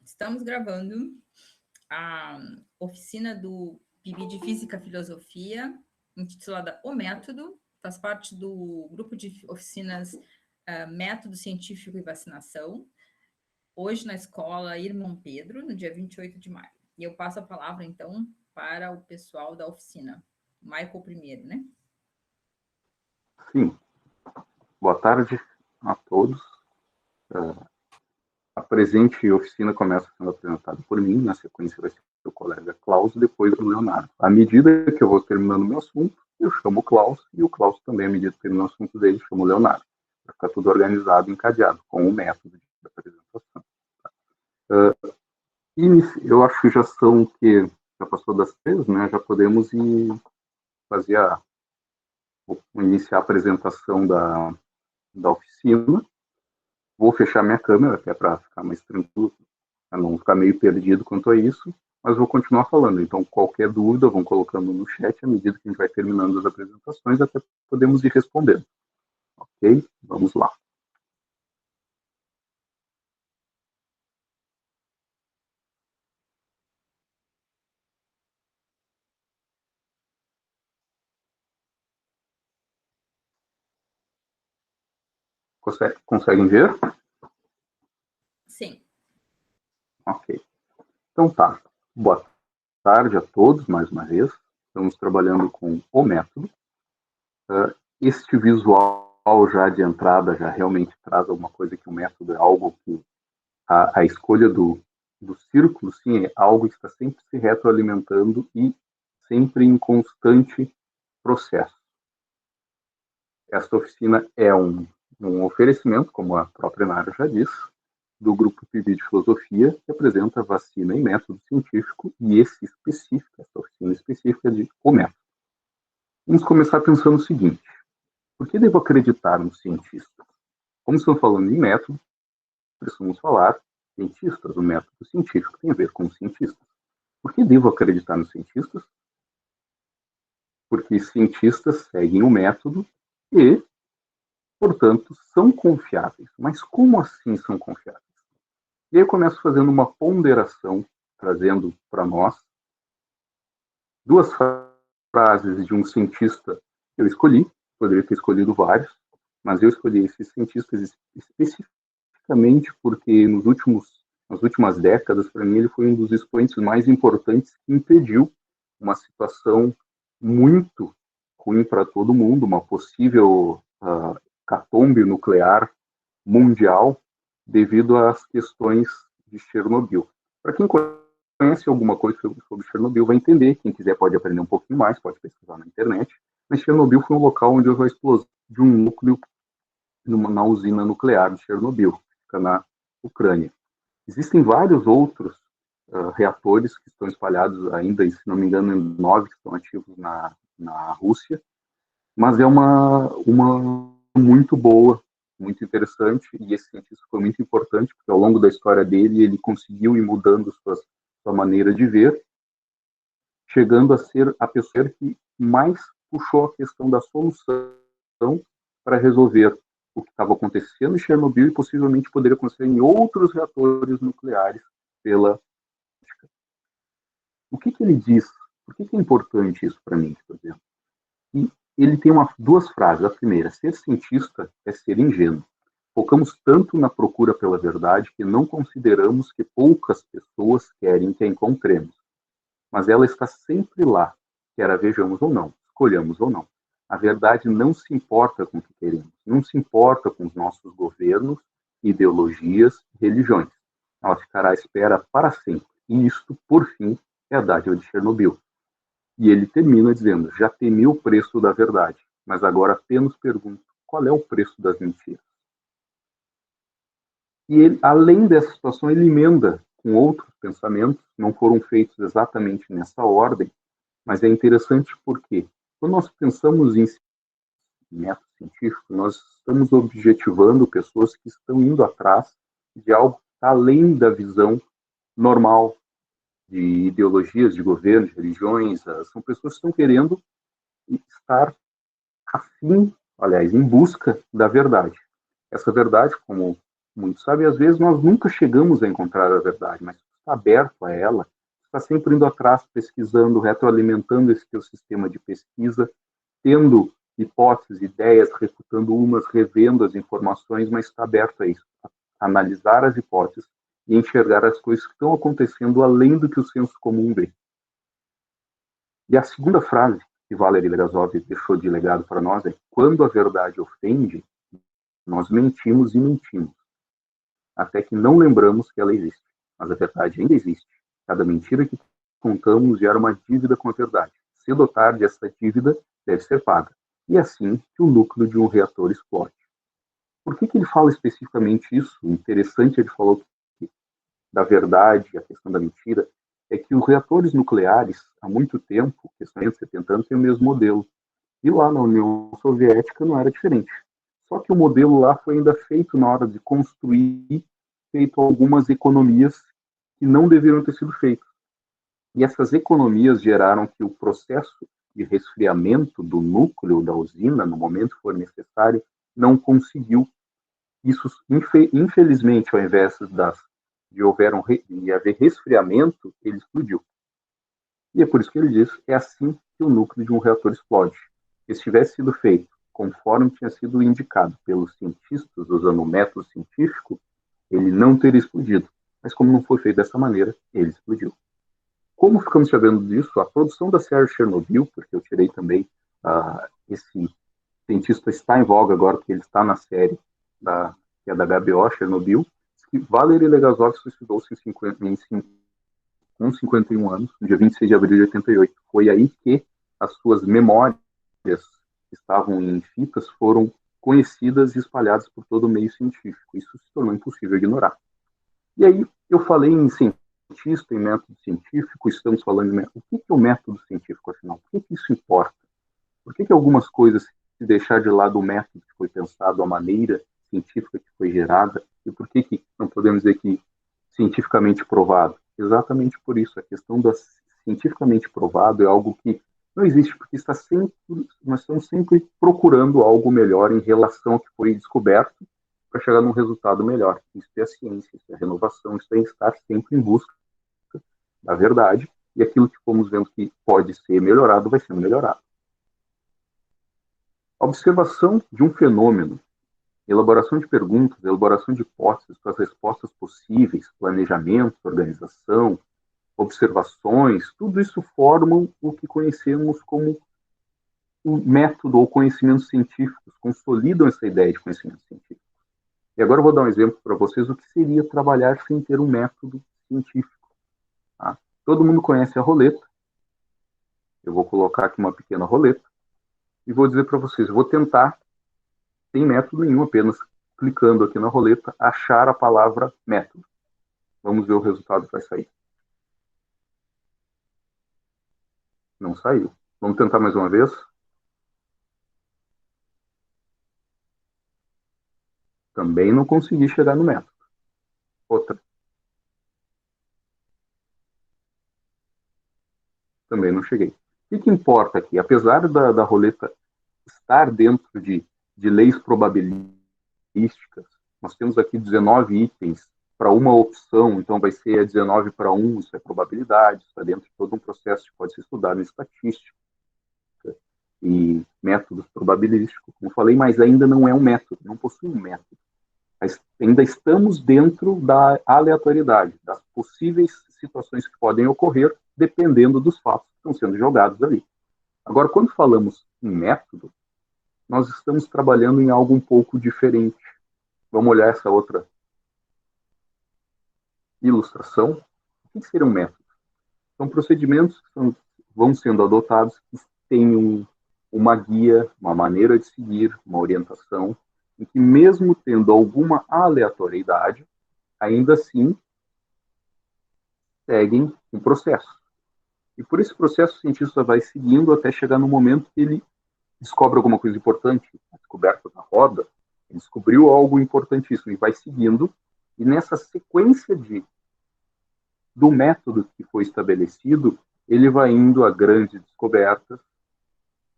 Estamos gravando a oficina do PIB de Física e Filosofia, intitulada O Método, faz parte do grupo de oficinas Método Científico e Vacinação, hoje na escola Irmão Pedro, no dia 28 de maio. E eu passo a palavra, então, para o pessoal da oficina. Michael primeiro, né? Sim. Boa tarde a todos. A presente oficina começa sendo apresentada por mim, na sequência vai ser o colega Klaus, depois o Leonardo. À medida que eu vou terminando o meu assunto, eu chamo o Klaus, e o Klaus também, à medida que termina o assunto dele, chama o Leonardo. Vai ficar tudo organizado e encadeado, com o método de apresentação. Eu acho que já são, que já passou das 3, né? Já podemos fazer iniciar a apresentação da oficina. Vou fechar minha câmera, até para ficar mais tranquilo, para não ficar meio perdido quanto a isso, mas vou continuar falando. Então, qualquer dúvida, vão colocando no chat à medida que a gente vai terminando as apresentações, até podemos ir respondendo. Ok? Vamos lá. Conseguem ver? Sim. Ok. Então tá. Boa tarde a todos, mais uma vez. Estamos trabalhando com o método. Este visual já de entrada já realmente traz alguma coisa, que o método é algo que a escolha do círculo, sim, é algo que está sempre se retroalimentando e sempre em constante processo. Esta oficina é um oferecimento, como a própria Nara já disse, do grupo PIB de Filosofia, que apresenta vacina e método científico, e essa oficina específica de o método. Vamos começar pensando o seguinte: por que devo acreditar nos cientistas? Como estamos falando em método, precisamos falar cientistas. O método científico tem a ver com cientistas. Por que devo acreditar nos cientistas? Porque cientistas seguem o método e, portanto, são confiáveis. Mas como assim são confiáveis? E aí eu começo fazendo uma ponderação, trazendo para nós duas frases de um cientista que eu escolhi. Poderia ter escolhido vários, mas eu escolhi esses cientistas especificamente porque nas últimas décadas, para mim, ele foi um dos expoentes mais importantes que impediu uma situação muito ruim para todo mundo, uma possível catombe nuclear mundial devido às questões de Chernobyl. Para quem conhece alguma coisa sobre Chernobyl vai entender. Quem quiser pode aprender um pouquinho mais, pode pesquisar na internet. Mas Chernobyl foi um local onde houve a explosão de um núcleo na usina nuclear de Chernobyl, que fica na Ucrânia. Existem vários outros reatores que estão espalhados ainda, se não me engano, 9 que estão ativos na Rússia, mas é uma muito boa, muito interessante, e esse cientista foi muito importante, porque ao longo da história dele, ele conseguiu ir mudando sua maneira de ver, chegando a ser a pessoa que mais puxou a questão da solução para resolver o que estava acontecendo em Chernobyl e possivelmente poderia acontecer em outros reatores nucleares pela... O que ele diz? Por que é importante isso para mim, por exemplo? E ele tem duas frases. A primeira: ser cientista é ser ingênuo. Focamos tanto na procura pela verdade que não consideramos que poucas pessoas querem que a encontremos. Mas ela está sempre lá, quer a vejamos ou não, escolhamos ou não. A verdade não se importa com o que queremos, não se importa com os nossos governos, ideologias, religiões. Ela ficará à espera para sempre. E isto, por fim, é a dádiva de Chernobyl. E ele termina dizendo: já temi o preço da verdade, mas agora apenas pergunto: qual é o preço das mentiras? E ele, além dessa situação, ele emenda com outros pensamentos, não foram feitos exatamente nessa ordem, mas é interessante porque, quando nós pensamos em método científico, nós estamos objetivando pessoas que estão indo atrás de algo que está além da visão normal de ideologias, de governos, de religiões. São pessoas que estão querendo estar afim, aliás, em busca da verdade. Essa verdade, como muito sabe, às vezes nós nunca chegamos a encontrar a verdade, mas está aberto a ela, está sempre indo atrás, pesquisando, retroalimentando esse teu sistema de pesquisa, tendo hipóteses, ideias, refutando umas, revendo as informações, mas está aberto a isso, a analisar as hipóteses e enxergar as coisas que estão acontecendo além do que o senso comum vê. E a segunda frase que Valery Legasov deixou de legado para nós é: quando a verdade ofende, nós mentimos e mentimos, até que não lembramos que ela existe. Mas a verdade ainda existe. Cada mentira que contamos gera uma dívida com a verdade. Cedo ou tarde, essa dívida deve ser paga. E é assim que o núcleo de um reator explode. Por que ele fala especificamente isso? O interessante, ele falou da verdade, a questão da mentira, é que os reatores nucleares, há muito tempo, 70 anos, têm o mesmo modelo. E lá na União Soviética não era diferente. Só que o modelo lá foi ainda feito na hora de construir, feito algumas economias que não deveriam ter sido feitas. E essas economias geraram que o processo de resfriamento do núcleo da usina, no momento que for necessário, não conseguiu. Isso, infelizmente, ao invés de haver resfriamento, ele explodiu. E é por isso que ele diz: é assim que o núcleo de um reator explode. Se tivesse sido feito conforme tinha sido indicado pelos cientistas, usando o método científico, ele não teria explodido. Mas como não foi feito dessa maneira, ele explodiu. Como ficamos sabendo disso? A produção da série Chernobyl, porque eu tirei também, esse cientista está em voga agora, porque ele está na série que é da HBO, Chernobyl, que Valery Legasov suicidou-se com 51 anos, no dia 26 de abril de 88. Foi aí que as suas memórias, que estavam em fitas, foram conhecidas e espalhadas por todo o meio científico. Isso se tornou impossível ignorar. E aí eu falei em cientista, em método científico, estamos falando de método. O que é o método científico, afinal? Por que isso importa? Por que algumas coisas, se deixar de lado o método que foi pensado, a maneira científica que foi gerada, e por que não podemos dizer que cientificamente provado? Exatamente por isso. A questão do cientificamente provado é algo que não existe, porque nós estamos sempre procurando algo melhor em relação ao que foi descoberto para chegar num resultado melhor. Isso é a ciência, isso é a renovação, isso é estar sempre em busca da verdade, e aquilo que fomos vendo que pode ser melhorado, vai sendo melhorado. A observação de um fenômeno, elaboração de perguntas, elaboração de hipóteses para as respostas possíveis, planejamento, organização, observações, tudo isso formam o que conhecemos como o método ou conhecimentos científicos, consolidam essa ideia de conhecimento científico. E agora eu vou dar um exemplo para vocês do que seria trabalhar sem ter um método científico. Tá? Todo mundo conhece a roleta. Eu vou colocar aqui uma pequena roleta e vou dizer para vocês, eu vou tentar, sem método nenhum, apenas clicando aqui na roleta, achar a palavra método. Vamos ver o resultado que vai sair. Não saiu. Vamos tentar mais uma vez. Também não consegui chegar no método. Outra. Também não cheguei. O que importa aqui? Apesar da roleta estar dentro de leis probabilísticas, nós temos aqui 19 itens para uma opção, então vai ser a 19 para 1, isso é probabilidade, está dentro de todo um processo que pode ser estudado em estatística e métodos probabilísticos, como falei, mas ainda não é um método, não possui um método. Mas ainda estamos dentro da aleatoriedade, das possíveis situações que podem ocorrer, dependendo dos fatos que estão sendo jogados ali. Agora, quando falamos em método, nós estamos trabalhando em algo um pouco diferente. Vamos olhar essa outra ilustração. O que seria um método? São procedimentos que vão sendo adotados, que têm uma guia, uma maneira de seguir, uma orientação, em que mesmo tendo alguma aleatoriedade, ainda assim seguem um processo. E por esse processo o cientista vai seguindo até chegar no momento que ele descobre alguma coisa importante, a descoberta da roda, ele descobriu algo importantíssimo e vai seguindo, e nessa sequência do método que foi estabelecido, ele vai indo a grandes descobertas,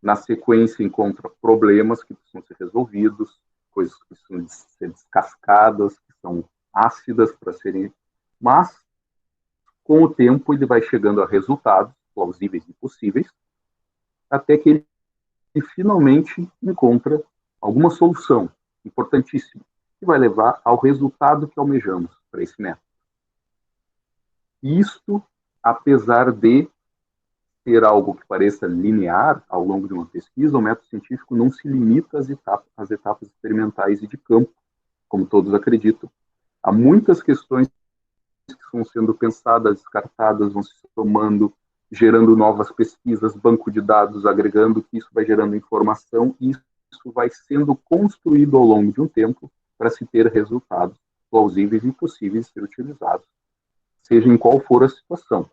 na sequência encontra problemas que precisam ser resolvidos, coisas que precisam ser descascadas, que são ácidas para serem, mas com o tempo ele vai chegando a resultados plausíveis e possíveis, até que ele finalmente encontra alguma solução importantíssima que vai levar ao resultado que almejamos para esse método. Isto, apesar de ter algo que pareça linear ao longo de uma pesquisa, o método científico não se limita às etapas experimentais e de campo, como todos acreditam. Há muitas questões que vão sendo pensadas, descartadas, vão se somando, gerando novas pesquisas, banco de dados, agregando, que isso vai gerando informação, e isso vai sendo construído ao longo de um tempo para se ter resultados plausíveis e possíveis de ser utilizados, seja em qual for a situação.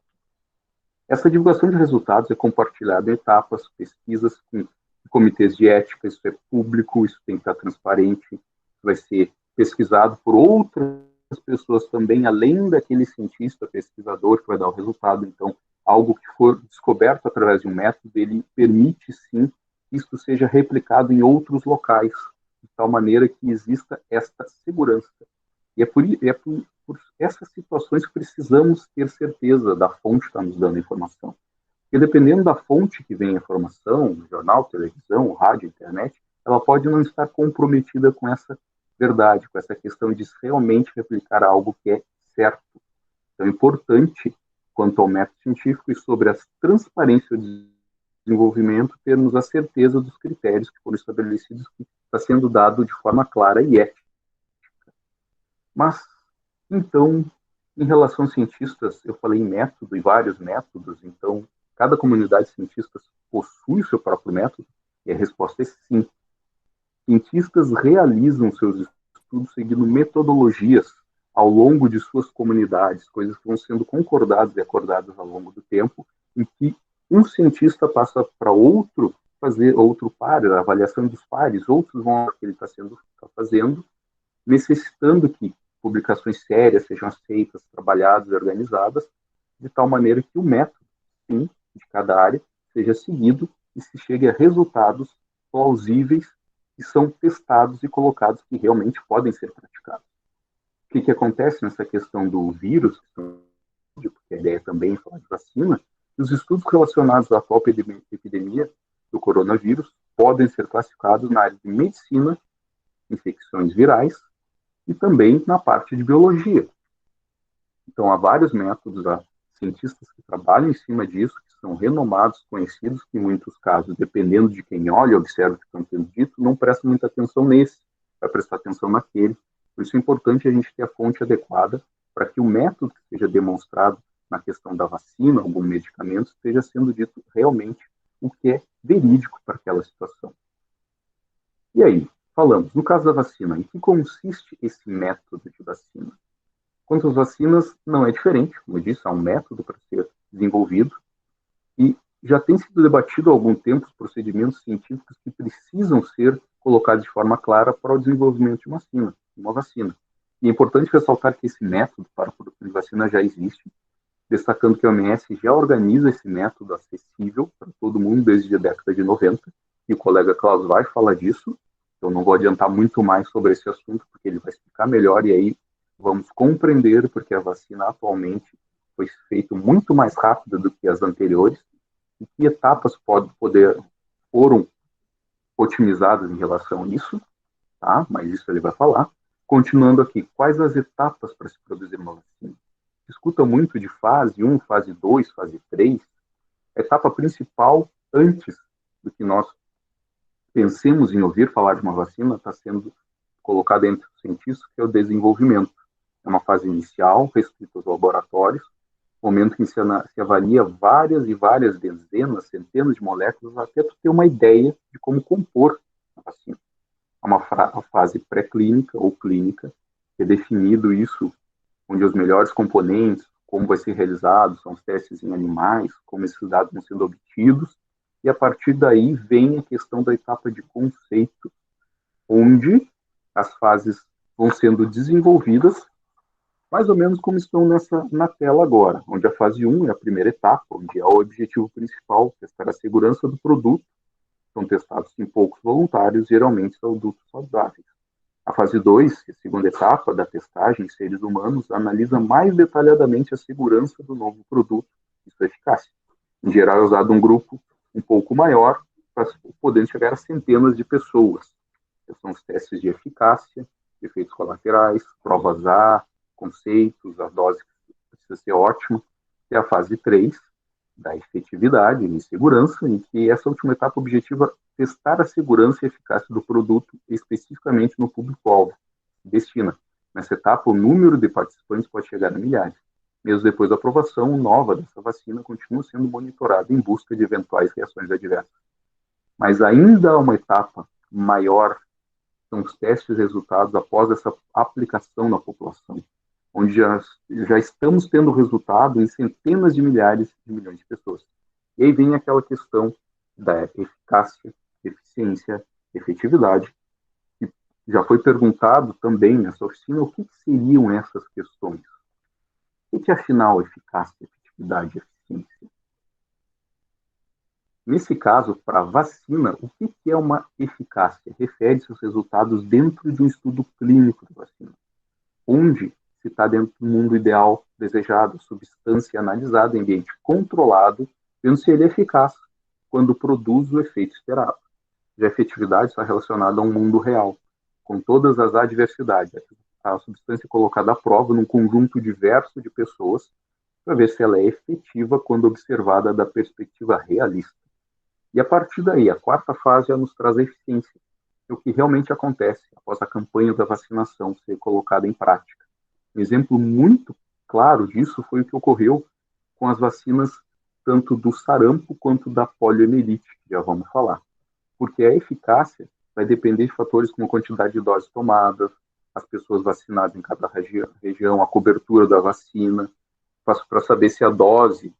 Essa divulgação de resultados é compartilhada em etapas, pesquisas com comitês de ética, isso é público, isso tem que estar transparente, vai ser pesquisado por outras pessoas também, além daquele cientista, pesquisador que vai dar o resultado. Então, algo que for descoberto através de um método, ele permite, sim, que isso seja replicado em outros locais, de tal maneira que exista esta segurança. E é por essas situações que precisamos ter certeza da fonte que está nos dando a informação. Porque dependendo da fonte que vem a informação, jornal, televisão, rádio, internet, ela pode não estar comprometida com essa verdade, com essa questão de realmente replicar algo que é certo. Então, é importante, quanto ao método científico e sobre a transparência do desenvolvimento, termos a certeza dos critérios que foram estabelecidos, que está sendo dado de forma clara e ética. Mas, então, em relação aos cientistas, eu falei em método e vários métodos, então, cada comunidade de cientistas possui o seu próprio método, e a resposta é sim. Cientistas realizam seus estudos seguindo metodologias ao longo de suas comunidades, coisas que vão sendo concordadas e acordadas ao longo do tempo, em que um cientista passa para outro fazer outro par, a avaliação dos pares, outros vão ao que ele está fazendo, necessitando que publicações sérias sejam aceitas, trabalhadas e organizadas, de tal maneira que o método, sim, de cada área seja seguido e se chegue a resultados plausíveis que são testados e colocados que realmente podem ser praticados. O que acontece nessa questão do vírus, porque a ideia também é falar de vacina, os estudos relacionados à atual epidemia do coronavírus podem ser classificados na área de medicina, infecções virais, e também na parte de biologia. Então, há vários métodos, há cientistas que trabalham em cima disso, que são renomados, conhecidos, que em muitos casos, dependendo de quem olha e observa o que estão sendo dito, não presta muita atenção nesse, vai prestar atenção naquele. Por isso é importante a gente ter a fonte adequada para que o método que seja demonstrado na questão da vacina, algum medicamento, esteja sendo dito realmente o que é verídico para aquela situação. E aí, falamos, no caso da vacina, em que consiste esse método de vacina? Quanto às vacinas, não é diferente, como eu disse, há um método para ser desenvolvido e já tem sido debatido há algum tempo os procedimentos científicos que precisam ser colocados de forma clara para o desenvolvimento de uma vacina. E é importante ressaltar que esse método para a produção de vacina já existe, destacando que a OMS já organiza esse método acessível para todo mundo desde a década de 90, e o colega Klaus vai falar disso. Eu não vou adiantar muito mais sobre esse assunto, porque ele vai explicar melhor, e aí vamos compreender porque a vacina atualmente foi feita muito mais rápida do que as anteriores, e que etapas foram otimizadas em relação a isso, tá? Mas isso ele vai falar. Continuando aqui, quais as etapas para se produzir uma vacina? Escuta muito de fase 1, fase 2, fase 3. A etapa principal, antes do que nós pensemos em ouvir falar de uma vacina, está sendo colocada entre os cientistas, que é o desenvolvimento. É uma fase inicial, restrita aos laboratórios, momento em que se avalia várias e várias dezenas, centenas de moléculas, até tu ter uma ideia de como compor a vacina. É uma fase pré-clínica ou clínica, que é definido isso, onde os melhores componentes, como vai ser realizado, são os testes em animais, como esses dados vão sendo obtidos, e a partir daí vem a questão da etapa de conceito, onde as fases vão sendo desenvolvidas, mais ou menos como estão na tela agora, onde a fase 1 é a primeira etapa, onde é o objetivo principal, testar a segurança do produto. São testados em poucos voluntários, geralmente são adultos saudáveis. A fase 2, a segunda etapa da testagem em seres humanos, analisa mais detalhadamente a segurança do novo produto e sua eficácia. Em geral, é usado um grupo um pouco maior, podendo chegar a centenas de pessoas. São os testes de eficácia, efeitos colaterais, provas A, conceitos, a dose precisa ser ótima. E a fase 3, da efetividade e segurança, em que essa última etapa objetiva testar a segurança e eficácia do produto especificamente no público-alvo. Destina. Nessa etapa, o número de participantes pode chegar a milhares. Mesmo depois da aprovação nova dessa vacina, continua sendo monitorada em busca de eventuais reações adversas. Mas ainda há uma etapa maior, são os testes resultados após essa aplicação na população, onde já estamos tendo resultado em centenas de milhares de milhões de pessoas. E aí vem aquela questão da eficácia, eficiência, efetividade. E já foi perguntado também nessa oficina o que seriam essas questões. O que é, afinal, eficácia, efetividade e eficiência? Nesse caso, para a vacina, o que é uma eficácia? Refere-se aos resultados dentro de um estudo clínico da vacina, onde se está dentro do mundo ideal desejado, substância analisada em ambiente controlado, vendo se ele é eficaz quando produz o efeito esperado. Já a efetividade está relacionada a um mundo real, com todas as adversidades. A substância é colocada à prova num conjunto diverso de pessoas para ver se ela é efetiva quando observada da perspectiva realista. E a partir daí, a quarta fase já nos traz a eficiência, o que realmente acontece após a campanha da vacinação ser colocada em prática. Um exemplo muito claro disso foi o que ocorreu com as vacinas tanto do sarampo quanto da poliomielite, que já vamos falar. Porque a eficácia vai depender de fatores como a quantidade de doses tomadas, as pessoas vacinadas em cada região, a cobertura da vacina, para saber se a dose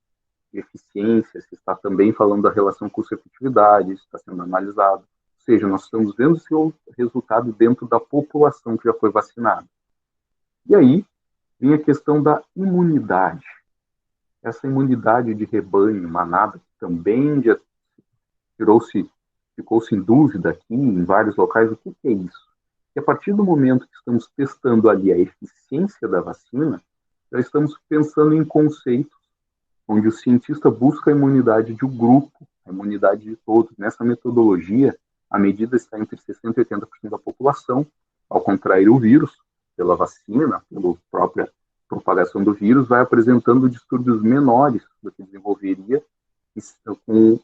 de eficiência, se está também falando da relação custo-efetividade, se está sendo analisado. Ou seja, nós estamos vendo o seu resultado dentro da população que já foi vacinada. E aí vem a questão da imunidade. Essa imunidade de rebanho, manada, que também já ficou-se em dúvida aqui em vários locais, o que é isso? E a partir do momento que estamos testando ali a eficiência da vacina, já estamos pensando em conceitos onde o cientista busca a imunidade de um grupo, a imunidade de todos. Nessa metodologia, a medida está entre 60% e 80% da população. Ao contrair o vírus, pela vacina, pela própria propagação do vírus, vai apresentando distúrbios menores do que desenvolveria com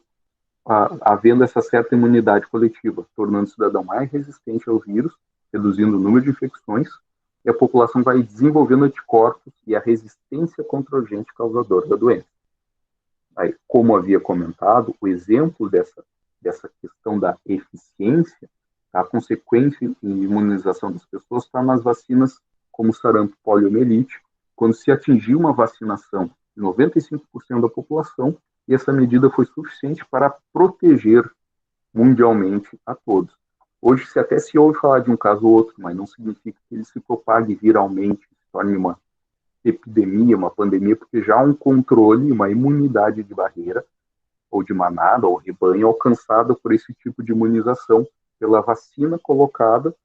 havendo essa certa imunidade coletiva, tornando o cidadão mais resistente ao vírus, reduzindo o número de infecções, e a população vai desenvolvendo anticorpos e a resistência contra o agente causador da doença. Aí, como havia comentado, o exemplo dessa questão da eficiência, a consequência em imunização das pessoas está nas vacinas como sarampo, poliomielite, quando se atingiu uma vacinação de 95% da população, e essa medida foi suficiente para proteger mundialmente a todos. Hoje até se ouve falar de um caso ou outro, mas não significa que ele se propague viralmente, se torne uma epidemia, uma pandemia, porque já há um controle, uma imunidade de barreira, ou de manada, ou rebanho, alcançada por esse tipo de imunização, pela vacina colocada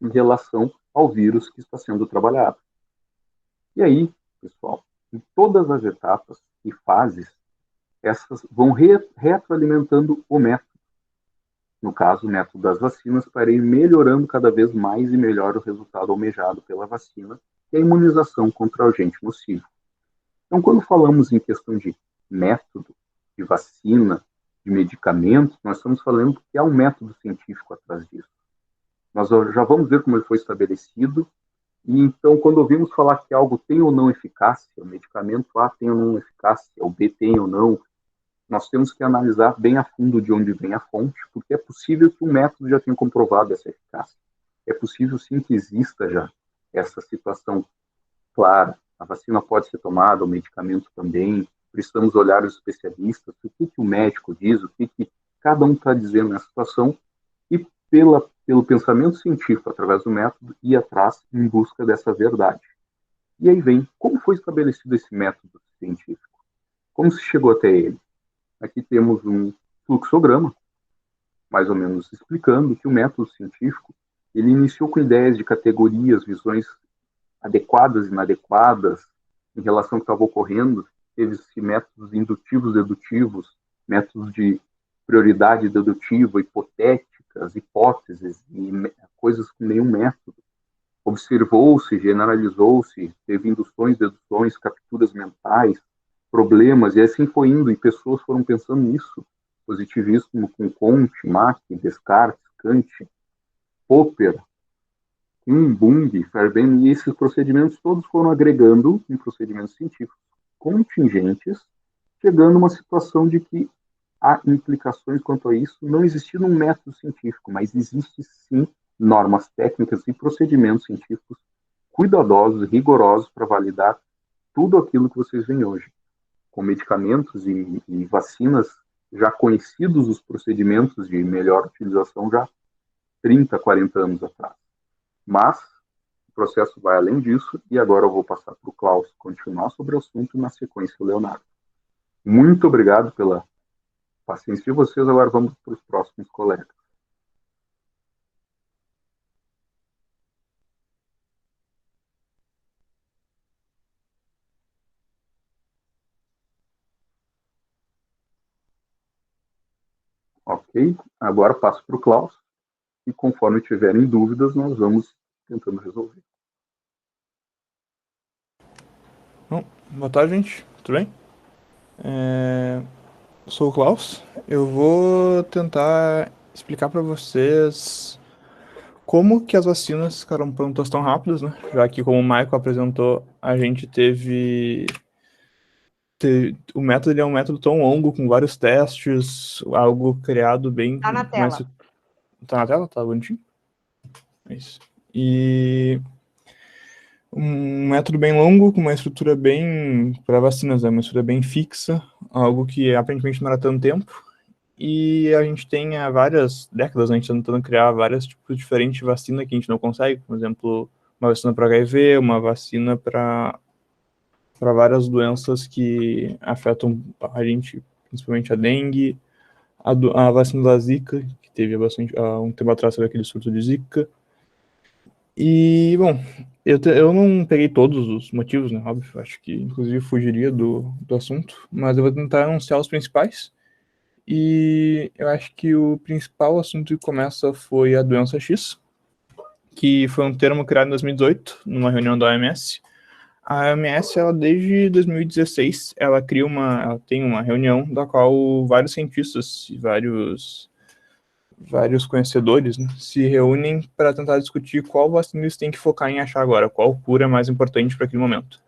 em relação ao vírus que está sendo trabalhado. E aí, pessoal, em todas as etapas e fases, essas vão retroalimentando o método. No caso, o método das vacinas, para ir melhorando cada vez mais e melhor o resultado almejado pela vacina, que é a imunização contra o agente nocivo. Então, quando falamos em questão de método, de vacina, de medicamentos, nós estamos falando que há um método científico atrás disso. Nós já vamos ver como ele foi estabelecido, e então, quando ouvimos falar que algo tem ou não eficácia, o medicamento A tem ou não eficácia, o B tem ou não, nós temos que analisar bem a fundo de onde vem a fonte, porque é possível que o método já tenha comprovado essa eficácia. É possível, sim, que exista já essa situação clara. A vacina pode ser tomada, o medicamento também. Precisamos olhar os especialistas, o que o médico diz, o que cada um está dizendo nessa situação, e pelo pensamento científico, através do método, ir atrás em busca dessa verdade. E aí vem, como foi estabelecido esse método científico? Como se chegou até ele? Aqui temos um fluxograma, mais ou menos explicando que o método científico Ele iniciou com ideias de categorias, visões adequadas e inadequadas em relação ao que estava ocorrendo. Teve-se métodos indutivos, dedutivos, métodos de prioridade dedutiva, hipotéticas, hipóteses e coisas com nenhum método. Observou-se, generalizou-se, teve induções, deduções, capturas mentais, problemas, e assim foi indo, e pessoas foram pensando nisso. Positivismo com Comte, Mach, Descartes, Kant, Popper, Bung, Fairbairn, e esses procedimentos todos foram agregando em procedimentos científicos contingentes, chegando a uma situação de que há implicações quanto a isso, não existia um método científico, mas existe sim normas técnicas e procedimentos científicos cuidadosos, rigorosos para validar tudo aquilo que vocês veem hoje. Com medicamentos e vacinas já conhecidos os procedimentos de melhor utilização já 30, 40 anos atrás. Mas o processo vai além disso, e agora eu vou passar para o Klaus continuar sobre o assunto, na sequência o Leonardo. Muito obrigado pela paciência de vocês, agora vamos para os próximos colegas. Ok, agora passo para o Klaus, e conforme tiverem dúvidas, nós vamos tentando resolver. Bom, boa tarde, gente. Tudo bem? Eu sou o Klaus. Eu vou tentar explicar para vocês como que as vacinas ficaram prontas tão rápidas, né? Já que, como o Michael apresentou, a gente o método ele é um método tão longo, com vários testes, algo criado bem... Tá na tela. Tá na tela? Tá bonitinho? É isso. E um método bem longo, com uma estrutura bem... para vacinas, né? Uma estrutura bem fixa, algo que aparentemente não era tanto tempo. E a gente tem há várias décadas, a gente está tentando criar vários tipos diferentes de vacina que a gente não consegue. Por exemplo, uma vacina para HIV, uma vacina para várias doenças que afetam a gente, principalmente a dengue, a vacina da Zika, que teve bastante, um tempo atrás, aquele surto de Zika. E, bom, eu não peguei todos os motivos, né, óbvio, acho que inclusive fugiria do assunto, mas eu vou tentar anunciar os principais. E eu acho que o principal assunto que começa foi a doença X, que foi um termo criado em 2018, numa reunião da OMS. A OMS, ela, desde 2016, ela tem uma reunião da qual vários cientistas e vários conhecedores, né, se reúnem para tentar discutir qual vacina eles têm que focar em achar agora, qual cura é mais importante para aquele momento.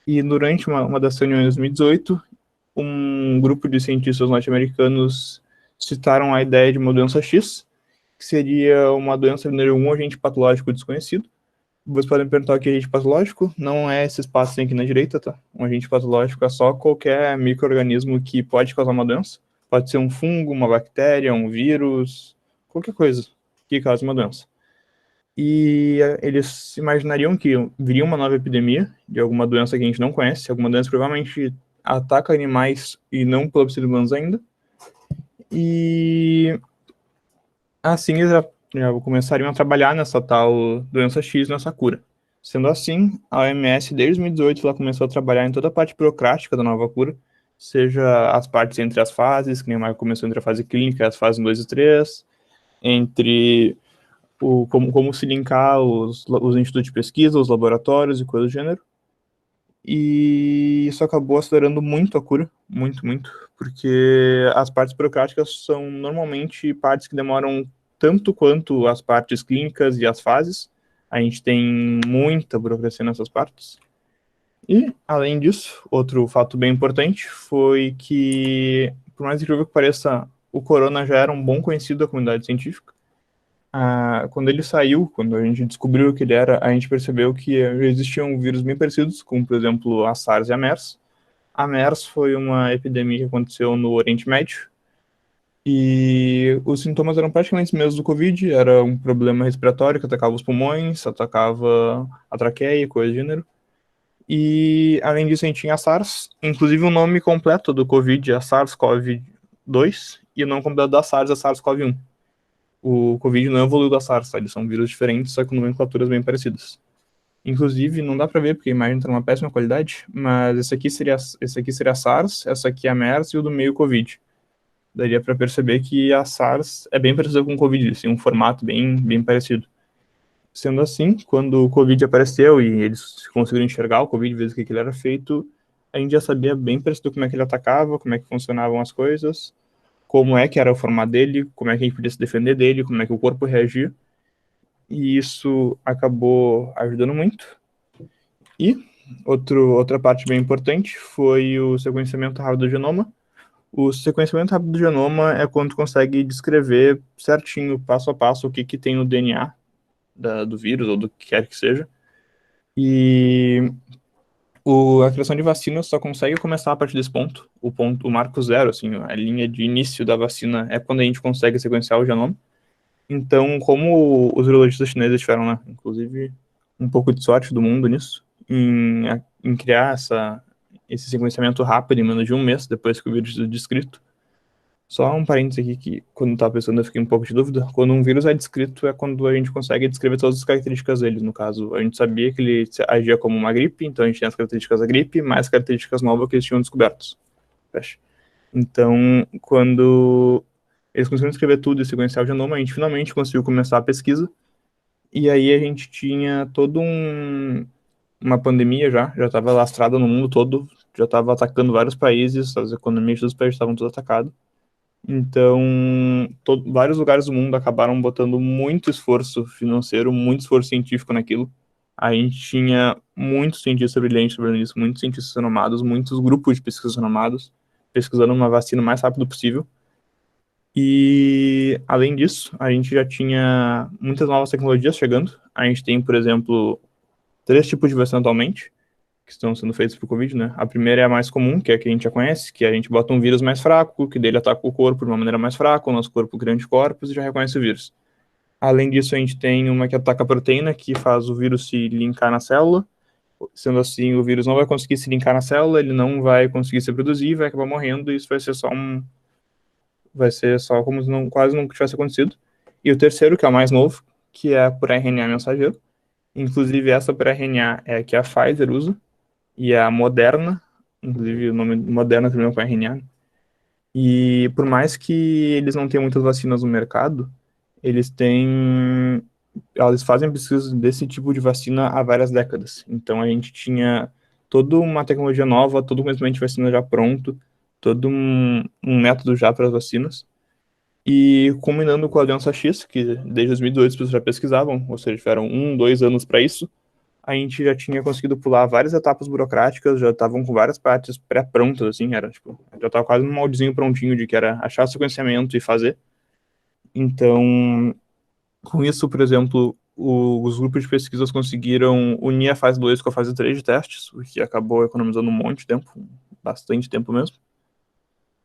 E durante uma das reuniões de 2018, um grupo de cientistas norte-americanos citaram a ideia de uma doença X, que seria uma doença de um agente patológico desconhecido. Vocês podem perguntar o que é agente patológico? Não é esse espaço aqui na direita, tá? Um agente patológico é só qualquer micro-organismo que pode causar uma doença. Pode ser um fungo, uma bactéria, um vírus, qualquer coisa que cause uma doença. E eles imaginariam que viria uma nova epidemia de alguma doença que a gente não conhece, alguma doença que provavelmente ataca animais e não pelo humanos ainda. E assim eles já começariam a trabalhar nessa tal doença X, nessa cura. Sendo assim, a OMS, desde 2018, ela começou a trabalhar em toda a parte burocrática da nova cura, seja as partes entre as fases, que nem o Marco começou entre a fase clínica e as fases 2 e 3, entre como se linkar os institutos de pesquisa, os laboratórios e coisas do gênero. E isso acabou acelerando muito a cura, muito, porque as partes burocráticas são normalmente partes que demoram tanto quanto as partes clínicas e as fases. A gente tem muita burocracia nessas partes. E, além disso, outro fato bem importante foi que, por mais incrível que pareça, o corona já era um bom conhecido da comunidade científica. Quando ele saiu, quando a gente descobriu o que ele era, a gente percebeu que existiam vírus bem parecidos, como, por exemplo, a SARS e a MERS. A MERS foi uma epidemia que aconteceu no Oriente Médio, e os sintomas eram praticamente os mesmos do Covid, era um problema respiratório que atacava os pulmões, atacava a traqueia, coisa do gênero. E, além disso, a gente tinha a SARS, inclusive o nome completo do Covid é SARS-CoV-2, e o nome completo da SARS é SARS-CoV-1. o Covid não evoluiu da SARS, tá? Eles são vírus diferentes, só com nomenclaturas bem parecidas. Inclusive, não dá para ver, porque a imagem está numa péssima qualidade, mas esse aqui seria a SARS, essa aqui é a MERS e o do meio Covid. Daria para perceber que a SARS é bem parecida com o Covid, assim, um formato bem parecido. Sendo assim, quando o Covid apareceu e eles conseguiram enxergar o Covid, ver o que ele era feito, a gente já sabia bem parecido como é que ele atacava, como é que funcionavam as coisas, como é que era o formato dele, como é que a gente podia se defender dele, como é que o corpo reagia. E isso acabou ajudando muito. E outra parte bem importante foi o sequenciamento rápido do genoma. O sequenciamento rápido do genoma é quando tu consegue descrever certinho, passo a passo, o que tem no DNA do vírus ou do que quer que seja. E a criação de vacina só consegue começar a partir desse ponto. O marco zero, assim, a linha de início da vacina é quando a gente consegue sequenciar o genoma. Então, como os virologistas chineses tiveram, né, inclusive, um pouco de sorte do mundo nisso, em criar esse sequenciamento rápido em menos de um mês depois que o vírus é descrito. Só um parênteses aqui que, quando eu estava pensando, eu fiquei um pouco de dúvida. Quando um vírus é descrito, é quando a gente consegue descrever todas as características dele. No caso, a gente sabia que ele agia como uma gripe, então a gente tem as características da gripe, mais características novas que eles tinham descobertos. Fecha. Então, quando eles conseguiram escrever tudo e sequenciar o genoma, a gente finalmente conseguiu começar a pesquisa. E aí a gente tinha uma pandemia já estava lastrada no mundo todo, já estava atacando vários países, as economias dos países estavam todas atacadas. Então, vários lugares do mundo acabaram botando muito esforço financeiro, muito esforço científico naquilo. A gente tinha muitos cientistas brilhantes sobre isso, muitos cientistas renomados, muitos grupos de pesquisas renomados, pesquisando uma vacina o mais rápido possível. E, além disso, a gente já tinha muitas novas tecnologias chegando. A gente tem, por exemplo, 3 tipos de vacina atualmente, que estão sendo feitos para o Covid, né? A primeira é a mais comum, que é a que a gente já conhece, que a gente bota um vírus mais fraco, que dele ataca o corpo de uma maneira mais fraca, o nosso corpo cria anticorpos e já reconhece o vírus. Além disso, a gente tem uma que ataca a proteína, que faz o vírus se linkar na célula. Sendo assim, o vírus não vai conseguir se linkar na célula, ele não vai conseguir se reproduzir, vai acabar morrendo, e isso vai ser só como se quase nunca tivesse acontecido. E o terceiro, que é o mais novo, que é por RNA mensageiro. Inclusive, essa por RNA é a que a Pfizer usa, e a Moderna, inclusive o nome Moderna terminou com RNA. E por mais que eles não tenham muitas vacinas no mercado, eles fazem pesquisas desse tipo de vacina há várias décadas. Então a gente tinha toda uma tecnologia nova, todo um conhecimento de vacina já pronto, todo um método já para as vacinas. E combinando com a Aliança X, que desde 2018 as pessoas já pesquisavam, ou seja, tiveram 2 anos para isso, a gente já tinha conseguido pular várias etapas burocráticas, já estavam com várias partes pré-prontas, assim, já estava quase um moldezinho prontinho de que era achar sequenciamento e fazer. Então, com isso, por exemplo, os grupos de pesquisas conseguiram unir a fase 2 com a fase 3 de testes, o que acabou economizando um monte de tempo, bastante tempo mesmo.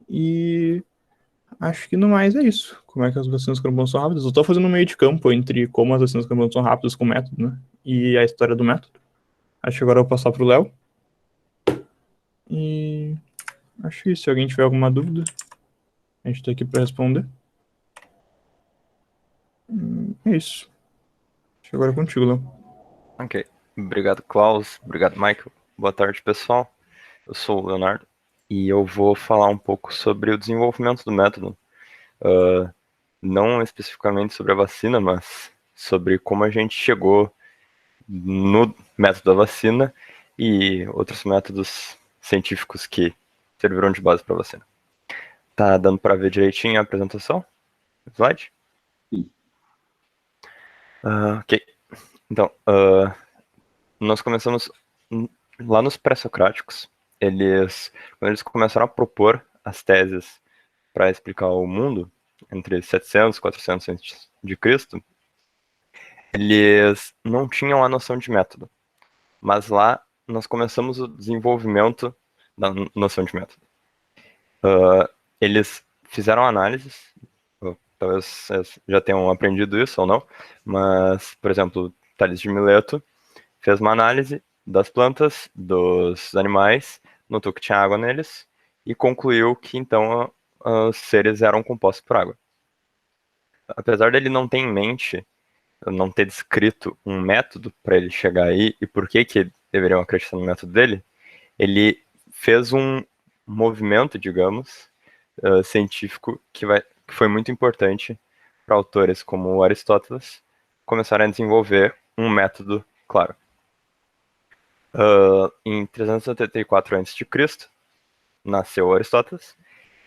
E acho que no mais é isso. Como é que as vacinas carbono são rápidas? Eu estou fazendo um meio de campo entre como as vacinas carbono são rápidas com o método, né? E a história do método. Acho que agora eu vou passar para o Léo. E acho que se alguém tiver alguma dúvida, a gente está aqui para responder. É isso. Acho que agora é contigo, Léo. Ok. Obrigado, Klaus. Obrigado, Michael. Boa tarde, pessoal. Eu sou o Leonardo e eu vou falar um pouco sobre o desenvolvimento do método. Não especificamente sobre a vacina, mas sobre como a gente chegou no método da vacina e outros métodos científicos que serviram de base para a vacina. Tá dando para ver direitinho a apresentação? Slide? Sim. Ok. Então, nós começamos lá nos pré-socráticos. Quando eles começaram a propor as teses para explicar o mundo, entre 700 e 400 antes de Cristo, eles não tinham a noção de método. Mas lá nós começamos o desenvolvimento da noção de método. Eles fizeram análises, talvez vocês já tenham aprendido isso ou não, mas, por exemplo, Tales de Mileto fez uma análise das plantas, dos animais, notou que tinha água neles e concluiu que então os seres eram compostos por água. apesar dele não ter em mente, não ter descrito um método para ele chegar aí e por que deveriam acreditar no método dele, ele fez um movimento, digamos, científico que foi muito importante para autores como Aristóteles começarem a desenvolver um método claro. Em 374 a.C., nasceu Aristóteles,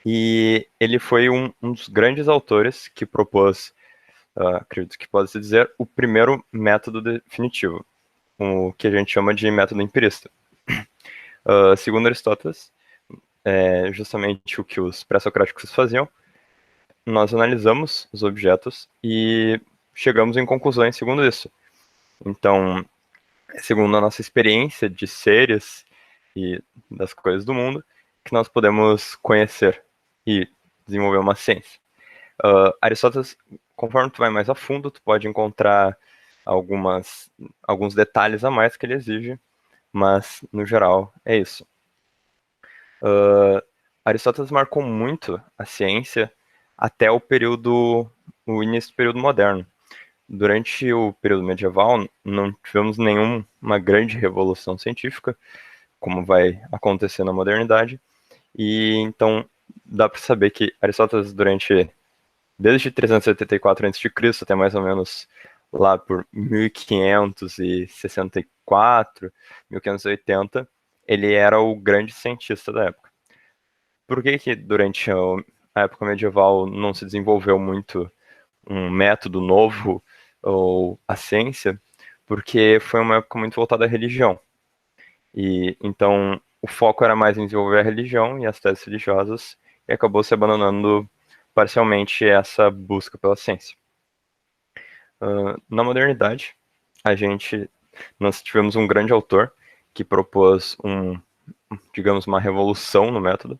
e ele foi um dos grandes autores que propôs, acredito que pode-se dizer, o primeiro método definitivo, o que a gente chama de método empirista. Segundo Aristóteles, justamente o que os pré-socráticos faziam, nós analisamos os objetos e chegamos em conclusões segundo isso. Então, segundo a nossa experiência de seres e das coisas do mundo, que nós podemos conhecer e desenvolver uma ciência. Aristóteles, conforme tu vai mais a fundo, tu pode encontrar alguns detalhes a mais que ele exige, mas, no geral, é isso. Aristóteles marcou muito a ciência até o início do período moderno. Durante o período medieval, não tivemos nenhuma grande revolução científica, como vai acontecer na modernidade, e então dá para saber que Aristóteles, desde 374 a.C. até mais ou menos lá por 1564, 1580, ele era o grande cientista da época. Por que durante a época medieval não se desenvolveu muito um método novo ou a ciência? Porque foi uma época muito voltada à religião. E então o foco era mais em desenvolver a religião e as teses religiosas, e acabou se abandonando parcialmente essa busca pela ciência. Na modernidade, nós tivemos um grande autor que propôs digamos, uma revolução no método,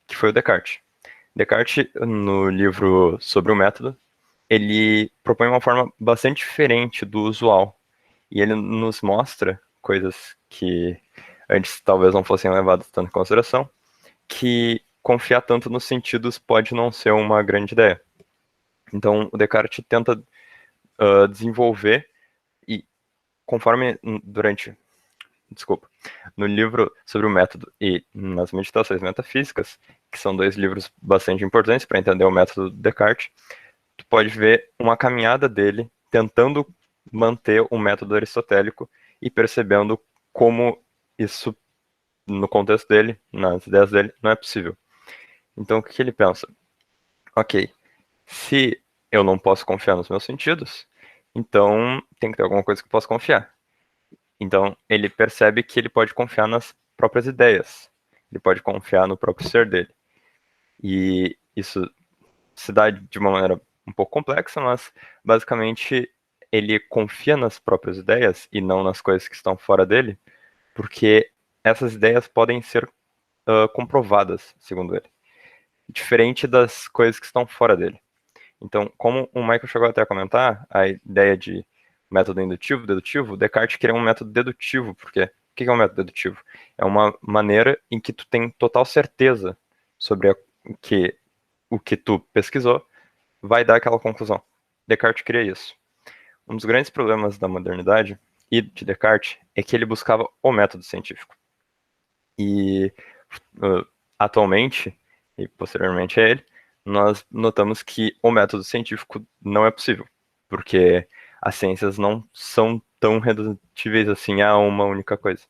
que foi o Descartes. Descartes, no livro sobre o método, ele propõe uma forma bastante diferente do usual, e ele nos mostra coisas que antes talvez não fossem levadas tanto em consideração, que confiar tanto nos sentidos pode não ser uma grande ideia. Então, o Descartes tenta desenvolver, e conforme no livro sobre o método e nas meditações metafísicas, que são dois livros bastante importantes para entender o método do Descartes, tu pode ver uma caminhada dele tentando manter o método aristotélico e percebendo como isso, no contexto dele, nas ideias dele, não é possível. Então, o que ele pensa? Ok, se eu não posso confiar nos meus sentidos, então tem que ter alguma coisa que eu possa confiar. Então, ele percebe que ele pode confiar nas próprias ideias. Ele pode confiar no próprio ser dele. E isso se dá de uma maneira um pouco complexa, mas basicamente ele confia nas próprias ideias e não nas coisas que estão fora dele, porque essas ideias podem ser comprovadas, segundo ele, diferente das coisas que estão fora dele. Então, como o Michael chegou até a comentar, a ideia de método indutivo, dedutivo, Descartes queria um método dedutivo, porque o que é um método dedutivo? É uma maneira em que tu tem total certeza sobre o que tu pesquisou vai dar aquela conclusão. Descartes queria isso. Um dos grandes problemas da modernidade e de Descartes é que ele buscava o método científico. E atualmente, e posteriormente a ele, nós notamos que o método científico não é possível, porque as ciências não são tão redutíveis assim a uma única coisa.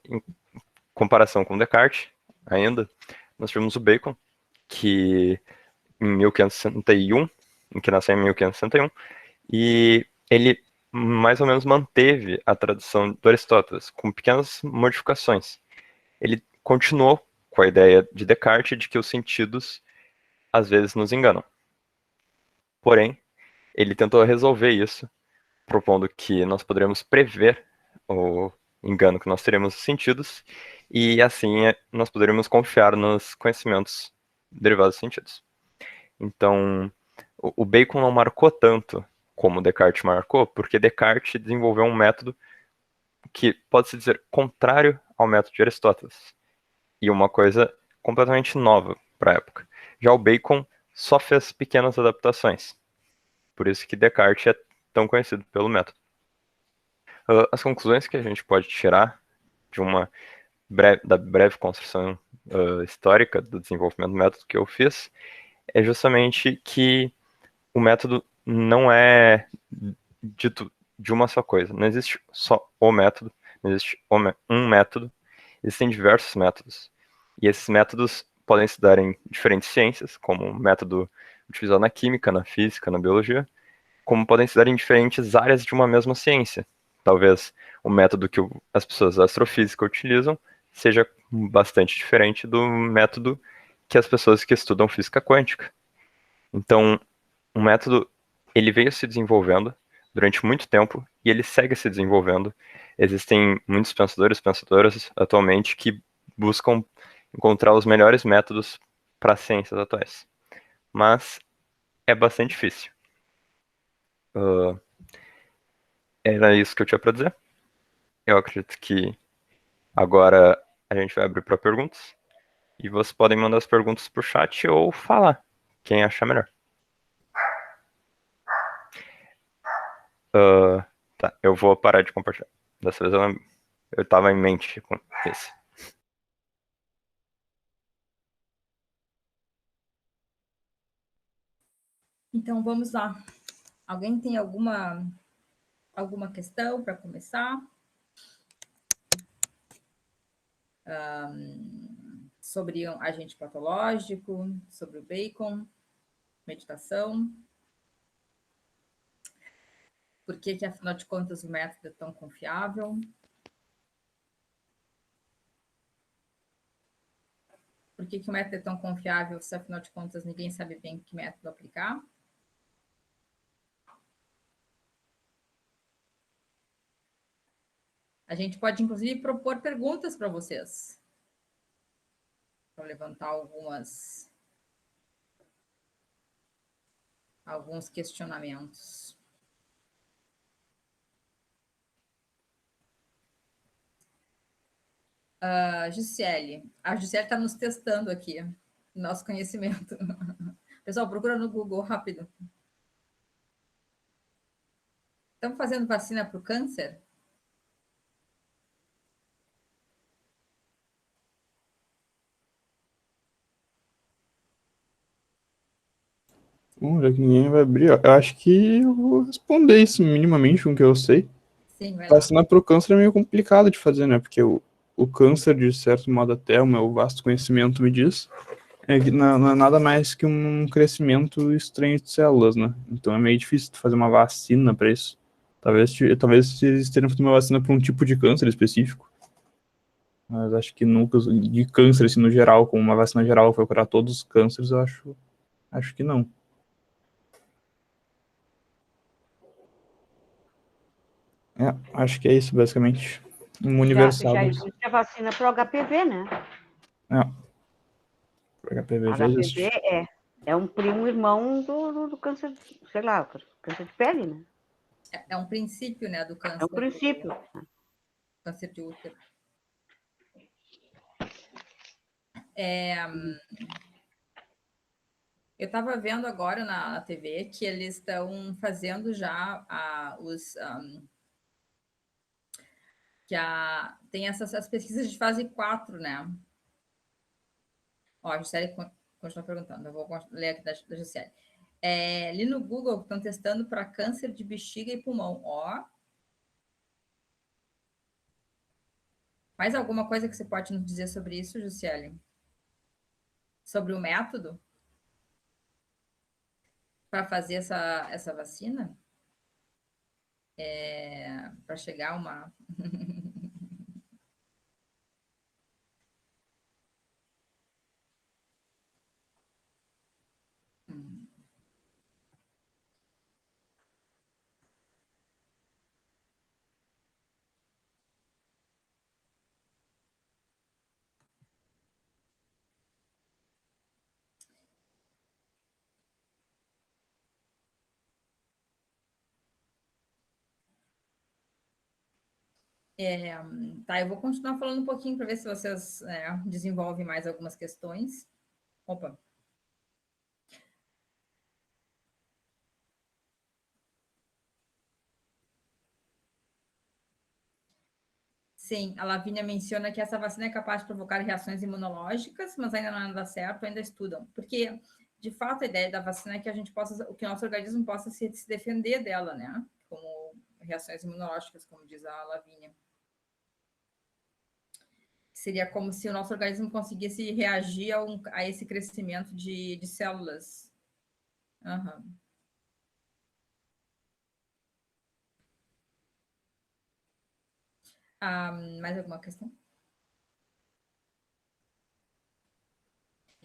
Em comparação com Descartes, ainda, nós tivemos o Bacon, que em 1561, que nasceu em 1561, e ele mais ou menos manteve a tradição do Aristóteles, com pequenas modificações. Ele continuou com a ideia de Descartes de que os sentidos às vezes nos enganam. Porém, ele tentou resolver isso, propondo que nós poderíamos prever o engano que nós teremos nos sentidos, e assim nós poderíamos confiar nos conhecimentos derivados dos sentidos. Então, o Bacon não marcou tanto como Descartes marcou, porque Descartes desenvolveu um método que pode-se dizer contrário ao método de Aristóteles, e uma coisa completamente nova para a época. Já o Bacon só fez pequenas adaptações. Por isso que Descartes é tão conhecido pelo método. As conclusões que a gente pode tirar de da breve construção histórica do desenvolvimento do método que eu fiz é justamente que o método não é dito de uma só coisa. Não existe só o método, não existe um método, existem diversos métodos. E esses métodos podem se dar em diferentes ciências, como o método utilizado na química, na física, na biologia, como podem se dar em diferentes áreas de uma mesma ciência. Talvez o método que as pessoas da astrofísica utilizam seja bastante diferente do método que as pessoas que estudam física quântica. Então, o método ele veio se desenvolvendo durante muito tempo e ele segue se desenvolvendo. Existem muitos pensadores e pensadoras atualmente que buscam encontrar os melhores métodos para as ciências atuais. Mas é bastante difícil. Era isso que eu tinha para dizer. Eu acredito que agora a gente vai abrir para perguntas. E vocês podem mandar as perguntas pro chat ou falar, quem achar melhor. Tá, eu vou parar de compartilhar. Dessa vez eu tava em mente com esse. Então, vamos lá. Alguém tem alguma questão para começar? Sobre agente patológico, sobre o Bacon, meditação. Por que, afinal de contas, o método é tão confiável? Por que o método é tão confiável se, afinal de contas, ninguém sabe bem que método aplicar? A gente pode, inclusive, propor perguntas para vocês. Para levantar alguns questionamentos. A Gisele está nos testando aqui, nosso conhecimento. Pessoal, procura no Google rápido. Estamos fazendo vacina para o câncer? Já que ninguém vai abrir, eu acho que eu vou responder isso minimamente com o que eu sei. Sim, vai lá. Vacina para o câncer é meio complicado de fazer, né? Porque o câncer, de certo modo, até o meu vasto conhecimento me diz, é que não é nada mais que um crescimento estranho de células, né? Então é meio difícil fazer uma vacina para isso. Talvez eles tenham feito uma vacina para um tipo de câncer específico. Mas acho que nunca, de câncer, assim, no geral, como uma vacina geral foi curar todos os cânceres, eu acho que não. Acho que é isso, basicamente. Universal. Já existe a vacina para o HPV, né? Para HPV já existe. HPV é um primo irmão do câncer, sei lá, câncer de pele, né? É um princípio, né, do câncer. É um princípio. Câncer de útero. Eu estava vendo agora na TV que eles estão fazendo já tem essas pesquisas de fase 4, né? Ó, a Gisele continua perguntando, eu vou ler aqui da Gisele. Ali no Google estão testando para câncer de bexiga e pulmão. Ó. Mais alguma coisa que você pode nos dizer sobre isso, Gisele? Sobre o método para fazer essa vacina? Para chegar a uma... Tá, eu vou continuar falando um pouquinho para ver se vocês desenvolvem mais algumas questões. Opa! Sim, a Lavínia menciona que essa vacina é capaz de provocar reações imunológicas, mas ainda não dá certo, ainda estudam. Porque, de fato, a ideia da vacina é que a gente possa, que o nosso organismo possa se defender dela, né? Como reações imunológicas, como diz a Lavínia. Seria como se o nosso organismo conseguisse reagir a esse crescimento de células. Uhum. Mais alguma questão?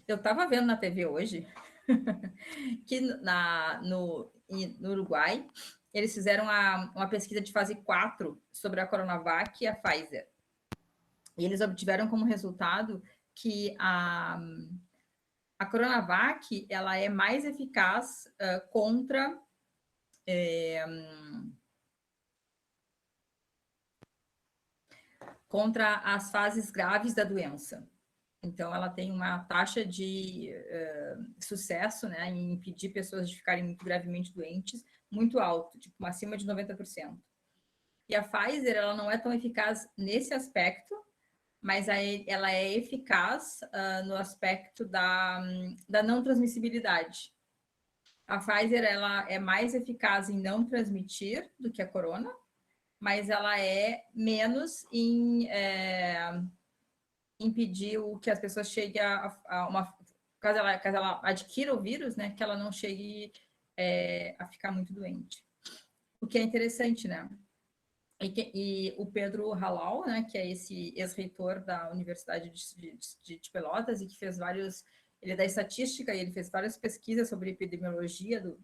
Eu estava vendo na TV hoje que no Uruguai eles fizeram uma pesquisa de fase 4 sobre a Coronavac e a Pfizer. E eles obtiveram como resultado que a Coronavac ela é mais eficaz contra as fases graves da doença. Então, ela tem uma taxa de sucesso, né, em impedir pessoas de ficarem muito gravemente doentes, muito alto, tipo, acima de 90%. E a Pfizer, ela não é tão eficaz nesse aspecto, mas ela é eficaz no aspecto da não transmissibilidade. A Pfizer, ela é mais eficaz em não transmitir do que a Corona, mas ela é menos em impedir que as pessoas cheguem a uma... Caso ela adquira o vírus, né, que ela não chegue a ficar muito doente. O que é interessante, né? E o Pedro Halal, né, que é esse ex-reitor da Universidade de Pelotas e que fez vários... Ele é da estatística e ele fez várias pesquisas sobre epidemiologia do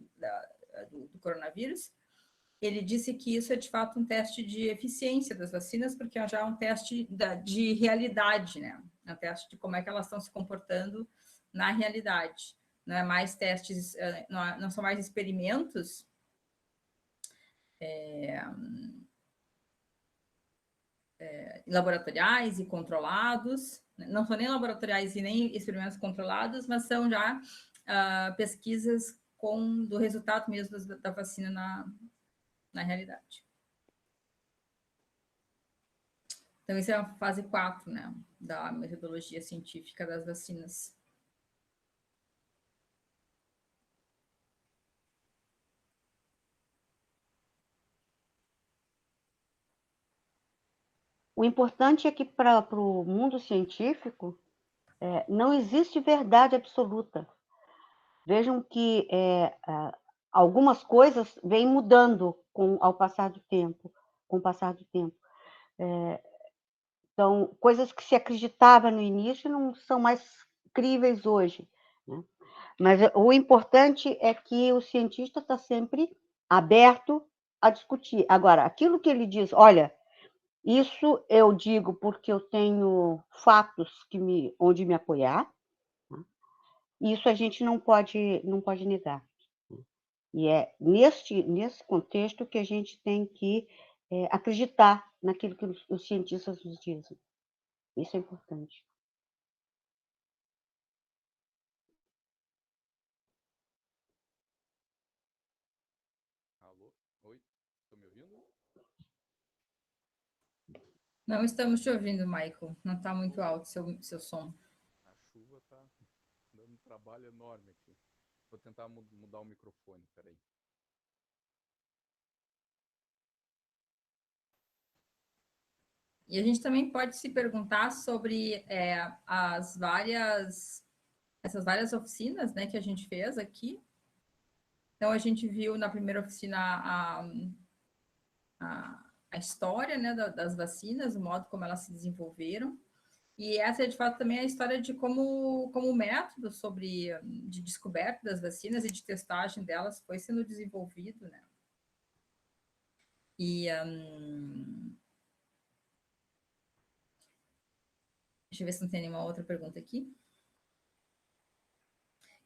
coronavírus. Ele disse que isso é, de fato, um teste de eficiência das vacinas, porque já é um teste de realidade, né? É um teste de como é que elas estão se comportando na realidade. Não é mais testes, não são mais experimentos laboratoriais e controlados, não são nem laboratoriais e nem experimentos controlados, mas são já pesquisas do resultado mesmo da vacina na realidade. Então, isso é a fase 4, né, da metodologia científica das vacinas. O importante é que para o mundo científico não existe verdade absoluta. Vejam que algumas coisas vêm mudando com o passar do tempo. Então, coisas que se acreditava no início não são mais críveis hoje, né? Mas o importante é que o cientista está sempre aberto a discutir. Agora, aquilo que ele diz, olha, isso eu digo porque eu tenho fatos onde me apoiar, né? Isso a gente não pode negar. E é nesse contexto que a gente tem que acreditar naquilo que os cientistas nos dizem. Isso é importante. Alô? Oi? Estão me ouvindo? Não estamos te ouvindo, Michael. Não está muito alto seu som. A chuva está dando um trabalho enorme aqui. Vou tentar mudar o microfone, peraí. E a gente também pode se perguntar sobre essas várias oficinas, né, que a gente fez aqui. Então, a gente viu na primeira oficina a história, né, das vacinas, o modo como elas se desenvolveram. E essa, de fato, também é a história de como o método de descoberta das vacinas e de testagem delas foi sendo desenvolvido, né? E... deixa eu ver se não tem nenhuma outra pergunta aqui.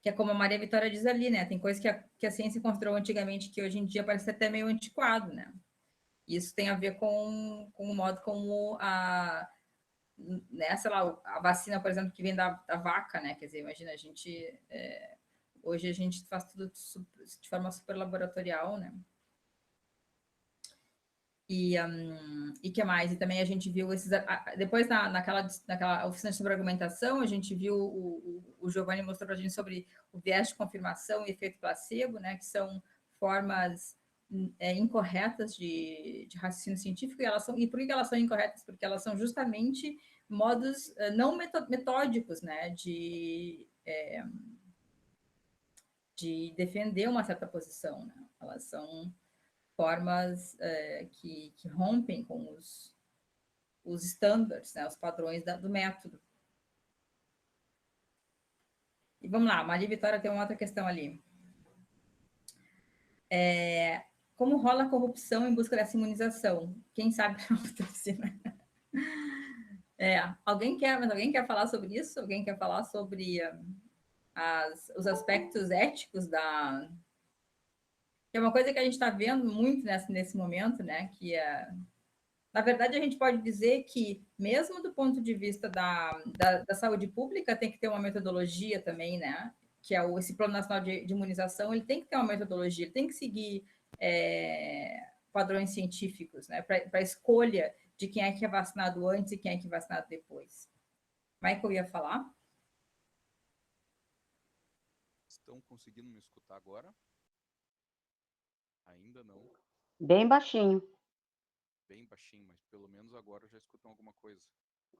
Que é como a Maria Vitória diz ali, né? Tem coisa que a ciência considerou antigamente que hoje em dia parece até meio antiquado, né? Isso tem a ver com o modo como né, sei lá, a vacina, por exemplo, que vem da vaca, né? Quer dizer, imagina, hoje a gente faz tudo de forma super laboratorial, né? E que mais? E também a gente viu esses... Depois, naquela oficina sobre argumentação, a gente viu, o Giovanni mostrou para a gente sobre o viés de confirmação e efeito placebo, né, que são formas incorretas de raciocínio científico, e por que elas são incorretas? Porque elas são justamente modos não metódicos, né, de defender uma certa posição, né? Elas são formas que rompem com os estándares, né, os padrões do método. E vamos lá, Maria Vitória tem uma outra questão ali. Como rola a corrupção em busca dessa imunização? Quem sabe alguém quer falar sobre isso? Alguém quer falar sobre os aspectos éticos da... Que é uma coisa que a gente está vendo muito nesse momento, né? Que na verdade, a gente pode dizer que, mesmo do ponto de vista da saúde pública, tem que ter uma metodologia também, né? Que é esse Plano Nacional de Imunização, ele tem que ter uma metodologia, ele tem que seguir padrões científicos, né? Para a escolha de quem é que é vacinado antes e quem é que é vacinado depois. Michael ia falar? Estão conseguindo me escutar agora? Ainda não. Bem baixinho. Bem baixinho, mas pelo menos agora já escutam alguma coisa.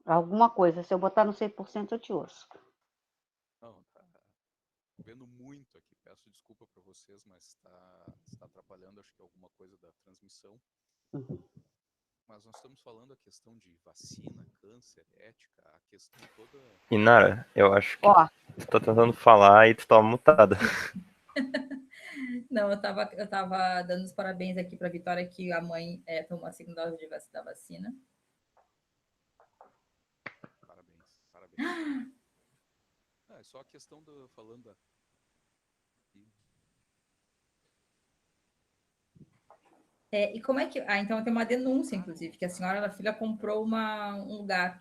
Alguma coisa. Se eu botar no 100%, eu te ouço. Não, tá vendo muito aqui. Peço desculpa para vocês, mas está atrapalhando, acho que alguma coisa da transmissão. Mas nós estamos falando a questão de vacina, câncer, ética, a questão toda... Inara, eu acho que tu tá tentando falar e tu tá mutada. Não, eu tava dando os parabéns aqui para a Vitória, que a mãe tomou a segunda dose da vacina. Parabéns. É só a questão falando da... E como é que... então tem uma denúncia, inclusive, que a senhora da filha comprou um lugar.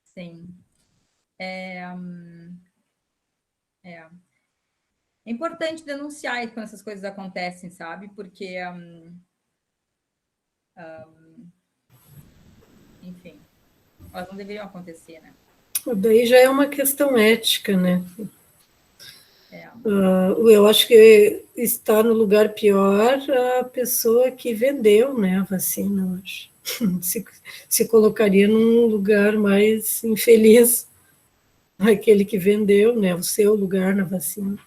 Sim. É importante denunciar quando essas coisas acontecem, sabe? Porque, enfim, elas não deveriam acontecer, né? Daí já é uma questão ética, né? Eu acho que está no lugar pior a pessoa que vendeu, né, a vacina, eu acho. Se colocaria num lugar mais infeliz, aquele que vendeu, né, o seu lugar na vacina.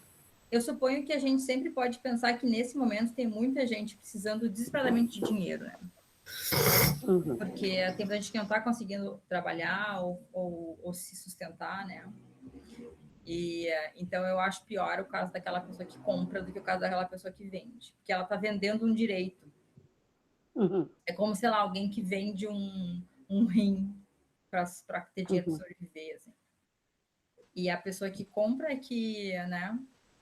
Eu suponho que a gente sempre pode pensar que, nesse momento, tem muita gente precisando desesperadamente de dinheiro, né? Porque tem muita gente que não está conseguindo trabalhar ou se sustentar, né? E então eu acho pior o caso daquela pessoa que compra do que o caso daquela pessoa que vende, porque ela está vendendo um direito. É como, sei lá, alguém que vende um rim para ter dinheiro para sobreviver, assim. E a pessoa que compra é que, né,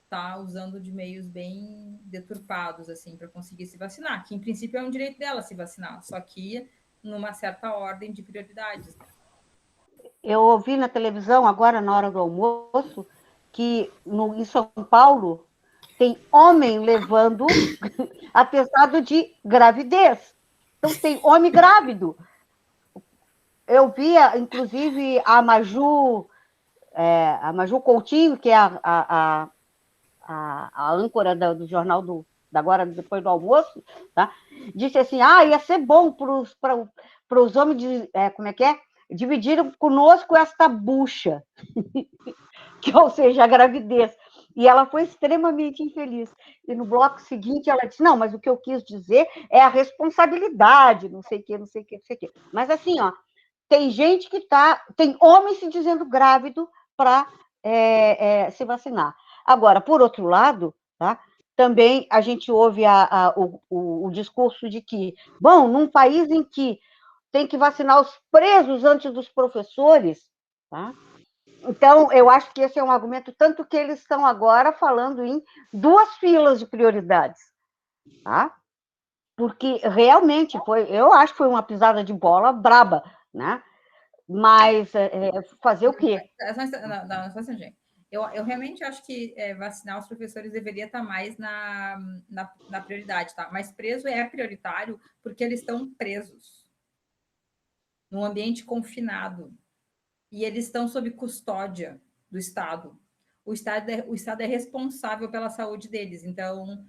tá usando de meios bem deturpados, assim, para conseguir se vacinar, que em princípio é um direito dela se vacinar, só que numa certa ordem de prioridades, né? Eu ouvi na televisão, agora na hora do almoço, que em São Paulo tem homem levando atestado de gravidez. Então, tem homem grávido. Eu via, inclusive, a Maju Coutinho, que é a âncora do jornal agora, depois do almoço, tá? Disse assim, ia ser bom para os homens, como é que é? Dividiram conosco esta bucha, ou seja, a gravidez. E ela foi extremamente infeliz. E no bloco seguinte ela disse, não, mas o que eu quis dizer é a responsabilidade, não sei o quê. Mas assim, tem gente tem homem se dizendo grávido para se vacinar. Agora, por outro lado, tá? Também a gente ouve o discurso de que, bom, num país em que tem que vacinar os presos antes dos professores, tá? Então, eu acho que esse é um argumento, tanto que eles estão agora falando em 2 filas de prioridades, tá? Porque realmente eu acho que foi uma pisada de bola braba, né? Mas fazer o quê? Não, gente. Eu realmente acho que vacinar os professores deveria estar mais na prioridade, tá? Mas preso é prioritário porque eles estão presos num ambiente confinado e eles estão sob custódia do Estado. O Estado é responsável pela saúde deles, então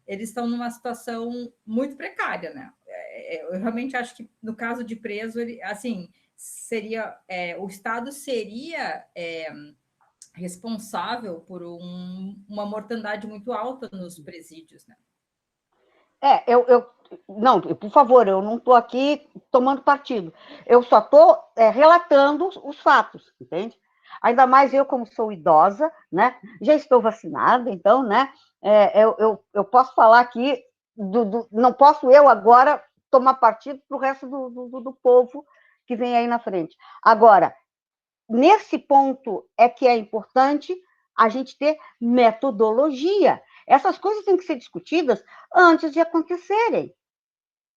eles estão numa situação muito precária, né? Eu realmente acho que no caso de preso, assim, seria o Estado seria responsável por uma mortandade muito alta nos presídios, né? Não, por favor, eu não estou aqui tomando partido. Eu só estou relatando os fatos, entende? Ainda mais eu, como sou idosa, né? Já estou vacinada, então, né? Eu posso falar aqui, não posso eu agora tomar partido para o resto do povo que vem aí na frente. Agora, nesse ponto é que é importante a gente ter metodologia. Essas coisas têm que ser discutidas antes de acontecerem.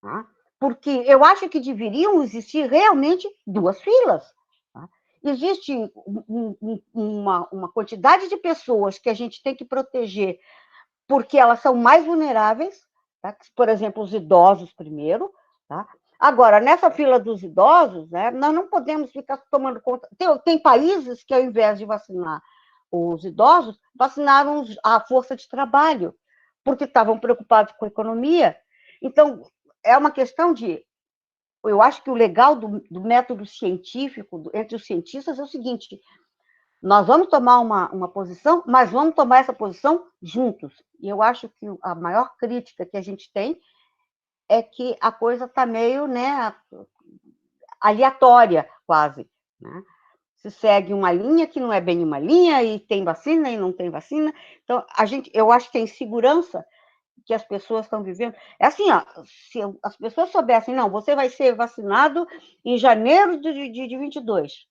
Tá? Porque eu acho que deveriam existir realmente 2 filas. Tá? Existe uma quantidade de pessoas que a gente tem que proteger porque elas são mais vulneráveis, tá? Por exemplo, os idosos primeiro. Tá? Agora, nessa fila dos idosos, né, nós não podemos ficar tomando conta. Tem países que, ao invés de vacinar os idosos, vacinaram a força de trabalho, porque estavam preocupados com a economia. Então, é uma questão de... Eu acho que o legal do método científico, entre os cientistas, é o seguinte: nós vamos tomar uma posição, mas vamos tomar essa posição juntos. E eu acho que a maior crítica que a gente tem é que a coisa está meio, né, aleatória, quase. Né? Se segue uma linha que não é bem uma linha, e tem vacina e não tem vacina. Então, eu acho que a insegurança que as pessoas estão vivendo... É assim, ó, se as pessoas soubessem, não, você vai ser vacinado em janeiro de 22.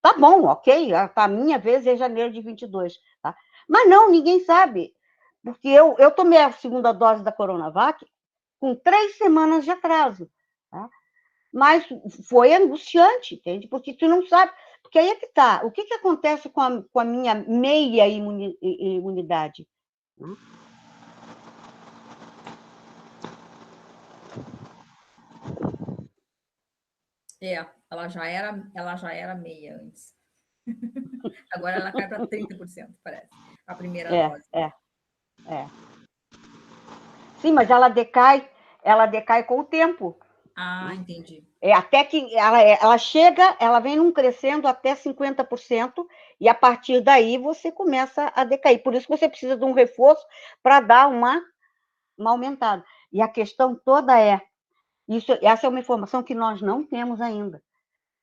Tá bom, ok, a minha vez é janeiro de 22. Tá? Mas não, ninguém sabe. Porque eu tomei a segunda dose da Coronavac com 3 semanas de atraso. Tá? Mas foi angustiante, entende? Porque tu não sabe. Porque aí é que tá. O que acontece com a minha meia imunidade? Né? Ela já era meia antes. Agora ela cai para 30%, parece. A primeira dose. Sim, mas ela decai com o tempo. Ah, entendi. Até que ela chega, ela vem num crescendo até 50%, e a partir daí você começa a decair. Por isso que você precisa de um reforço para dar uma aumentada. E a questão toda essa é uma informação que nós não temos ainda.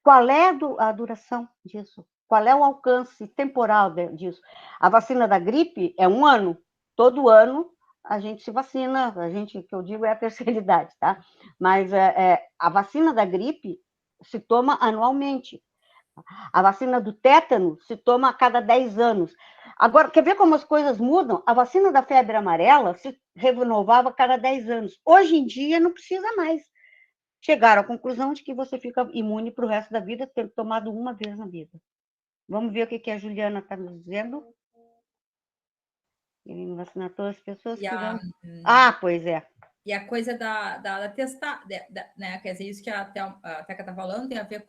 Qual é a duração disso? Qual é o alcance temporal disso? A vacina da gripe é 1 ano. Todo ano a gente se vacina, que eu digo é a terceira idade, tá? Mas a vacina da gripe se toma anualmente. A vacina do tétano se toma a cada 10 anos. Agora, quer ver como as coisas mudam? A vacina da febre amarela se renovava a cada 10 anos. Hoje em dia não precisa mais. Chegaram à conclusão de que você fica imune para o resto da vida, tendo tomado uma vez na vida. Vamos ver o que a Juliana está nos dizendo. Ele vacinar todas as pessoas tirando... pois é. E a coisa da testar, né? Quer dizer, isso que a Teca está falando tem a ver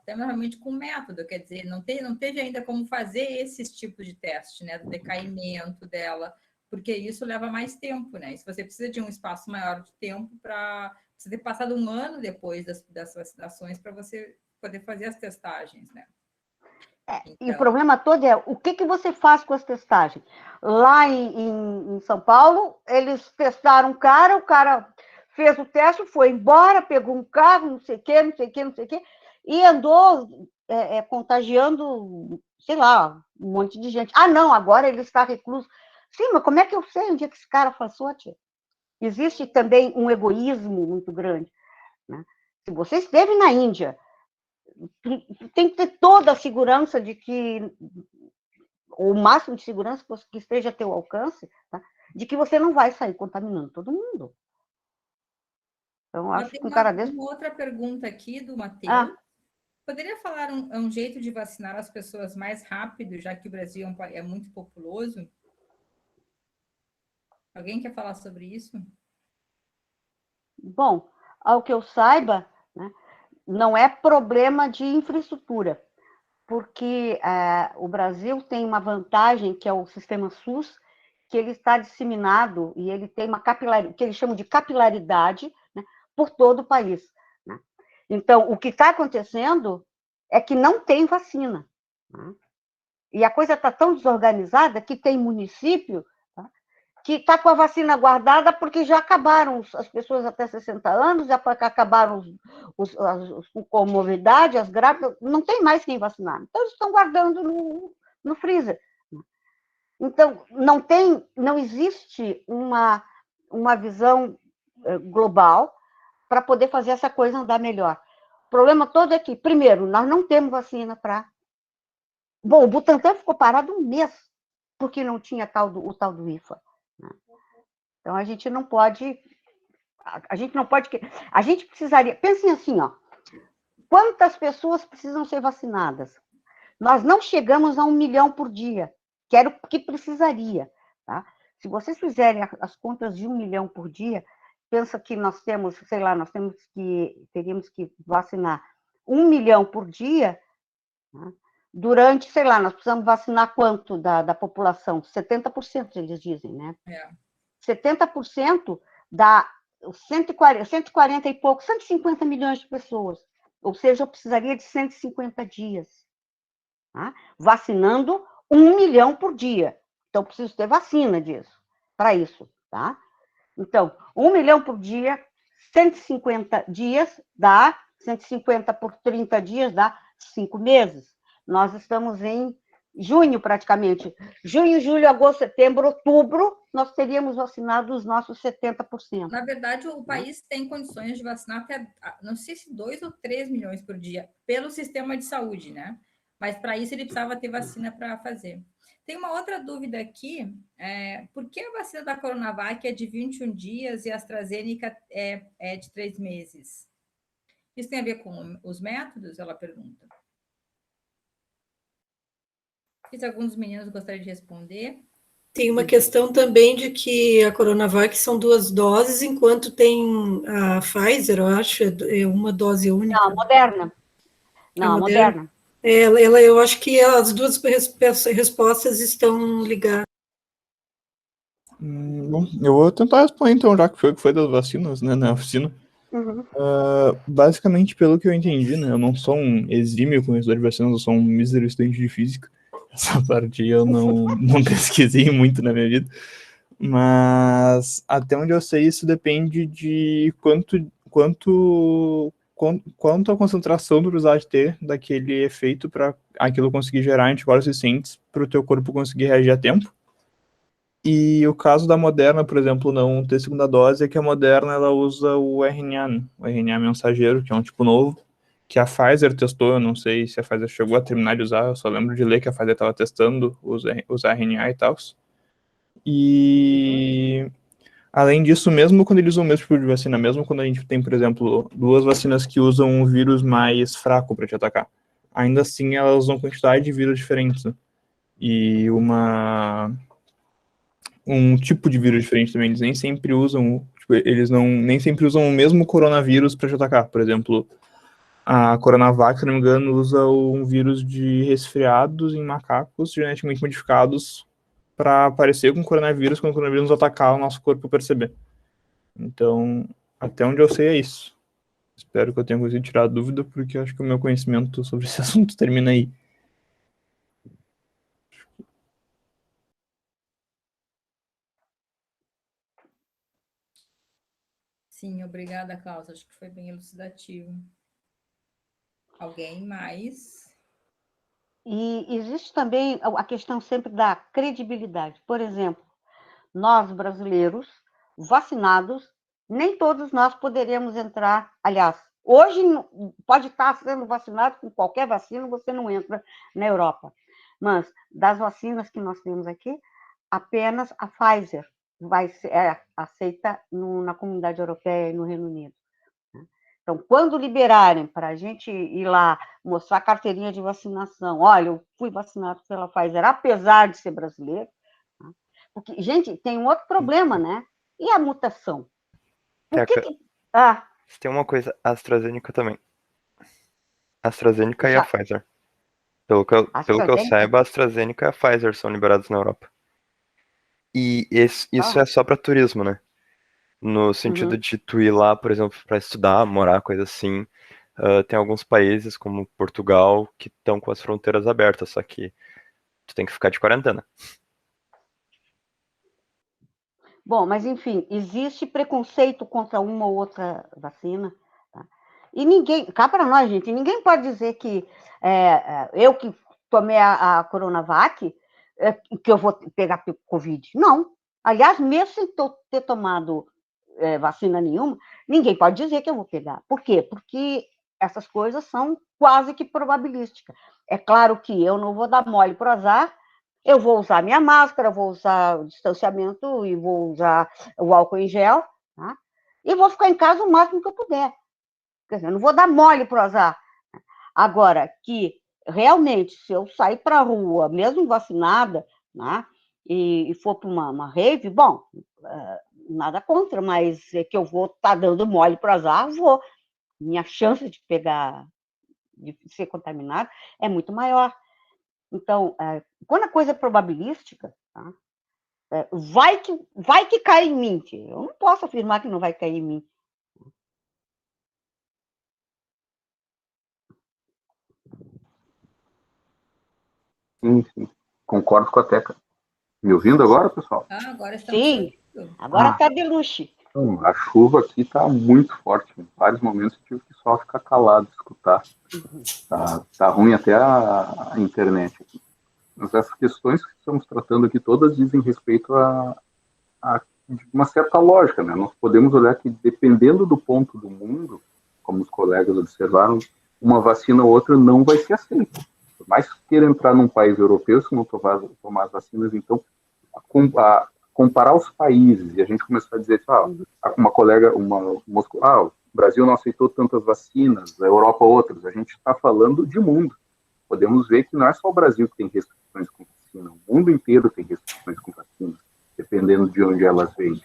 realmente com o método, quer dizer, não teve ainda como fazer esses tipos de teste, né? Do decaimento dela, porque isso leva mais tempo, né? E se você precisa de um espaço maior de tempo para você ter passado 1 ano depois das vacinações para você poder fazer as testagens, né? E o problema todo é o que você faz com as testagens. Lá em São Paulo, eles testaram o cara fez o teste, foi embora, pegou um carro, não sei o quê, e andou contagiando, sei lá, um monte de gente. Não, agora ele está recluso. Sim, mas como é que eu sei onde é que esse cara passou, tia? Existe também um egoísmo muito grande. Né? Se você esteve na Índia, tem que ter toda a segurança de que, o máximo de segurança que esteja a teu alcance, tá? De que você não vai sair contaminando todo mundo. Então, acho que um cara desse... Uma outra pergunta aqui do Matheus. Poderia falar um jeito de vacinar as pessoas mais rápido, já que o Brasil é muito populoso? Alguém quer falar sobre isso? Bom, ao que eu saiba, né, não é problema de infraestrutura, porque o Brasil tem uma vantagem, que é o sistema SUS, que ele está disseminado e ele tem uma capilaridade, que eles chamam de capilaridade, né, por todo o país. Né? Então, o que está acontecendo é que não tem vacina. Né? E a coisa está tão desorganizada que tem município, tá, que está com a vacina guardada porque já acabaram as pessoas até 60 anos, já acabaram os com comorbidade, as grávidas, não tem mais quem vacinar. Então, eles estão guardando no freezer. Então, não existe uma visão global para poder fazer essa coisa andar melhor. O problema todo é que, primeiro, nós não temos vacina para... Bom, o Butantan ficou parado um mês porque não tinha o tal do IFA. Né? Então, a gente não pode... A gente precisaria... Pensem assim, ó, quantas pessoas precisam ser vacinadas? Nós não chegamos a 1 milhão por dia, que era o que precisaria. Tá? Se vocês fizerem as contas de 1 milhão por dia, pensa que nós temos, sei lá, teríamos que vacinar 1 milhão por dia, tá? Durante, sei lá, nós precisamos vacinar quanto da população? 70%, eles dizem, né? 70% dá 140 e pouco, 150 milhões de pessoas. Ou seja, eu precisaria de 150 dias. Tá? Vacinando 1 milhão por dia. Então, preciso ter vacina disso, para isso. Tá? Então, 1 milhão por dia, 150 dias dá, 150 por 30 dias dá 5 meses. Nós estamos em junho, praticamente. Junho, julho, agosto, setembro, outubro, nós teríamos vacinado os nossos 70%. Na verdade, o país tem condições de vacinar até, não sei se 2 ou 3 milhões por dia, pelo sistema de saúde, né? Mas para isso ele precisava ter vacina para fazer. Tem uma outra dúvida aqui, por que a vacina da Coronavac é de 21 dias e a AstraZeneca é de 3 meses? Isso tem a ver com os métodos? Ela pergunta. Se alguns meninos gostariam de responder. Tem uma questão também de que a Coronavac são 2 doses, enquanto tem a Pfizer, eu acho, é uma dose única. Não, a Moderna. Não, a Moderna. Eu acho que as duas respostas estão ligadas. Bom, eu vou tentar responder então, já que foi das vacinas, né, na oficina. Uhum. Basicamente, pelo que eu entendi, né, eu não sou um exímio conhecedor de vacinas, eu sou um mísero estudante de física. Essa parte eu não pesquisei muito na minha vida. Mas até onde eu sei, isso depende de quanto a concentração do precisar ter daquele efeito para aquilo conseguir gerar anticorpos suficientes para o teu corpo conseguir reagir a tempo. E o caso da Moderna, por exemplo, não ter segunda dose, é que a Moderna ela usa o RNA, né? O RNA mensageiro, que é um tipo novo, que a Pfizer testou. Eu não sei se a Pfizer chegou a terminar de usar, eu só lembro de ler que a Pfizer estava testando os RNA e tal. E além disso, mesmo quando eles usam o mesmo tipo de vacina, mesmo quando a gente tem, por exemplo, 2 vacinas que usam um vírus mais fraco para te atacar, ainda assim elas usam quantidade de vírus diferentes, né? E um tipo de vírus diferente também. Eles nem sempre usam, nem sempre usam o mesmo coronavírus para te atacar. Por exemplo, a Coronavac, se não me engano, usa um vírus de resfriados em macacos geneticamente modificados para parecer com o coronavírus, quando o coronavírus nos atacar, o nosso corpo perceber. Então, até onde eu sei é isso. Espero que eu tenha conseguido tirar a dúvida, porque eu acho que o meu conhecimento sobre esse assunto termina aí. Sim, obrigada, Cláudia. Acho que foi bem elucidativo. Alguém mais? E existe também a questão sempre da credibilidade. Por exemplo, nós brasileiros vacinados, nem todos nós poderemos entrar. Aliás, hoje pode estar sendo vacinado com qualquer vacina, você não entra na Europa. Mas das vacinas que nós temos aqui, apenas a Pfizer vai ser aceita na Comunidade Europeia e no Reino Unido. Então, quando liberarem para a gente ir lá mostrar a carteirinha de vacinação, olha, eu fui vacinado pela Pfizer, apesar de ser brasileiro, tá? Porque, gente, tem um outro problema, né? E a mutação? Por que Teca, que... Ah, tem uma coisa, a AstraZeneca também. A AstraZeneca e a já, Pfizer. Pelo que eu AstraZeneca? saiba, a AstraZeneca e a Pfizer são liberados na Europa. E isso Ah, é só para turismo, né? No sentido uhum. de tu ir lá, por exemplo, para estudar, morar, coisa assim. Tem alguns países, como Portugal, que estão com as fronteiras abertas, só que tu tem que ficar de quarentena. Bom, mas enfim, existe preconceito contra uma ou outra vacina, tá? E ninguém, cá para nós, gente, ninguém pode dizer que eu que tomei a Coronavac, que eu vou pegar Covid. Não. Aliás, mesmo sem ter tomado vacina nenhuma, ninguém pode dizer que eu vou pegar. Por quê? Porque essas coisas são quase que probabilísticas. É claro que eu não vou dar mole para o azar, eu vou usar minha máscara, vou usar o distanciamento e vou usar o álcool em gel, tá? E vou ficar em casa o máximo que eu puder. Quer dizer, eu não vou dar mole para o azar. Agora, que realmente, se eu sair para a rua, mesmo vacinada, né, e for para uma rave, bom, nada contra, mas é que eu vou estar dando mole para o azar, vou. Minha chance de pegar, de ser contaminado, é muito maior. Então, quando a coisa é probabilística, tá, vai que cai em mim. Eu não posso afirmar que não vai cair em mim. Sim, sim. Concordo com a Teca. Me ouvindo agora, pessoal? Ah, agora estamos te Sim, ouvindo. agora está de luxo. Então, a chuva aqui está muito forte. Em vários momentos eu tive que só ficar calado, escutar. Tá ruim até a internet aqui. Mas essas questões que estamos tratando aqui todas dizem respeito a uma certa lógica, né? Nós podemos olhar que, dependendo do ponto do mundo, como os colegas observaram, uma vacina ou outra não vai ser aceita. Por mais que queira entrar num país europeu, se não tomar as vacinas, então, comparar os países, e a gente começar a dizer, uma colega, o Brasil não aceitou tantas vacinas, a Europa outras, a gente está falando de mundo. Podemos ver que não é só o Brasil que tem restrições com vacina, o mundo inteiro tem restrições com vacina, dependendo de onde elas vêm.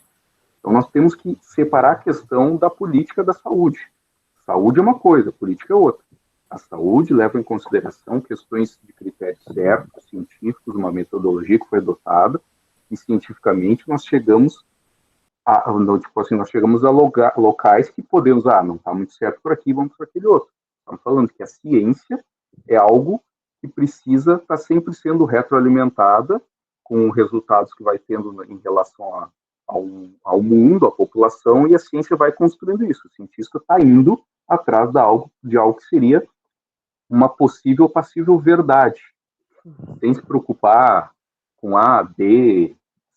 Então, nós temos que separar a questão da política da saúde. Saúde é uma coisa, política é outra. A saúde leva em consideração questões de critérios certos, científicos, uma metodologia que foi adotada, e cientificamente nós chegamos nós chegamos a locais que podemos, não está muito certo por aqui, vamos para aquele outro. Estamos falando que a ciência é algo que precisa estar sempre sendo retroalimentada com resultados que vai tendo em relação ao mundo, à população, e a ciência vai construindo isso. O cientista está indo atrás de algo que seria uma possível ou passível verdade, sem se preocupar com A, B,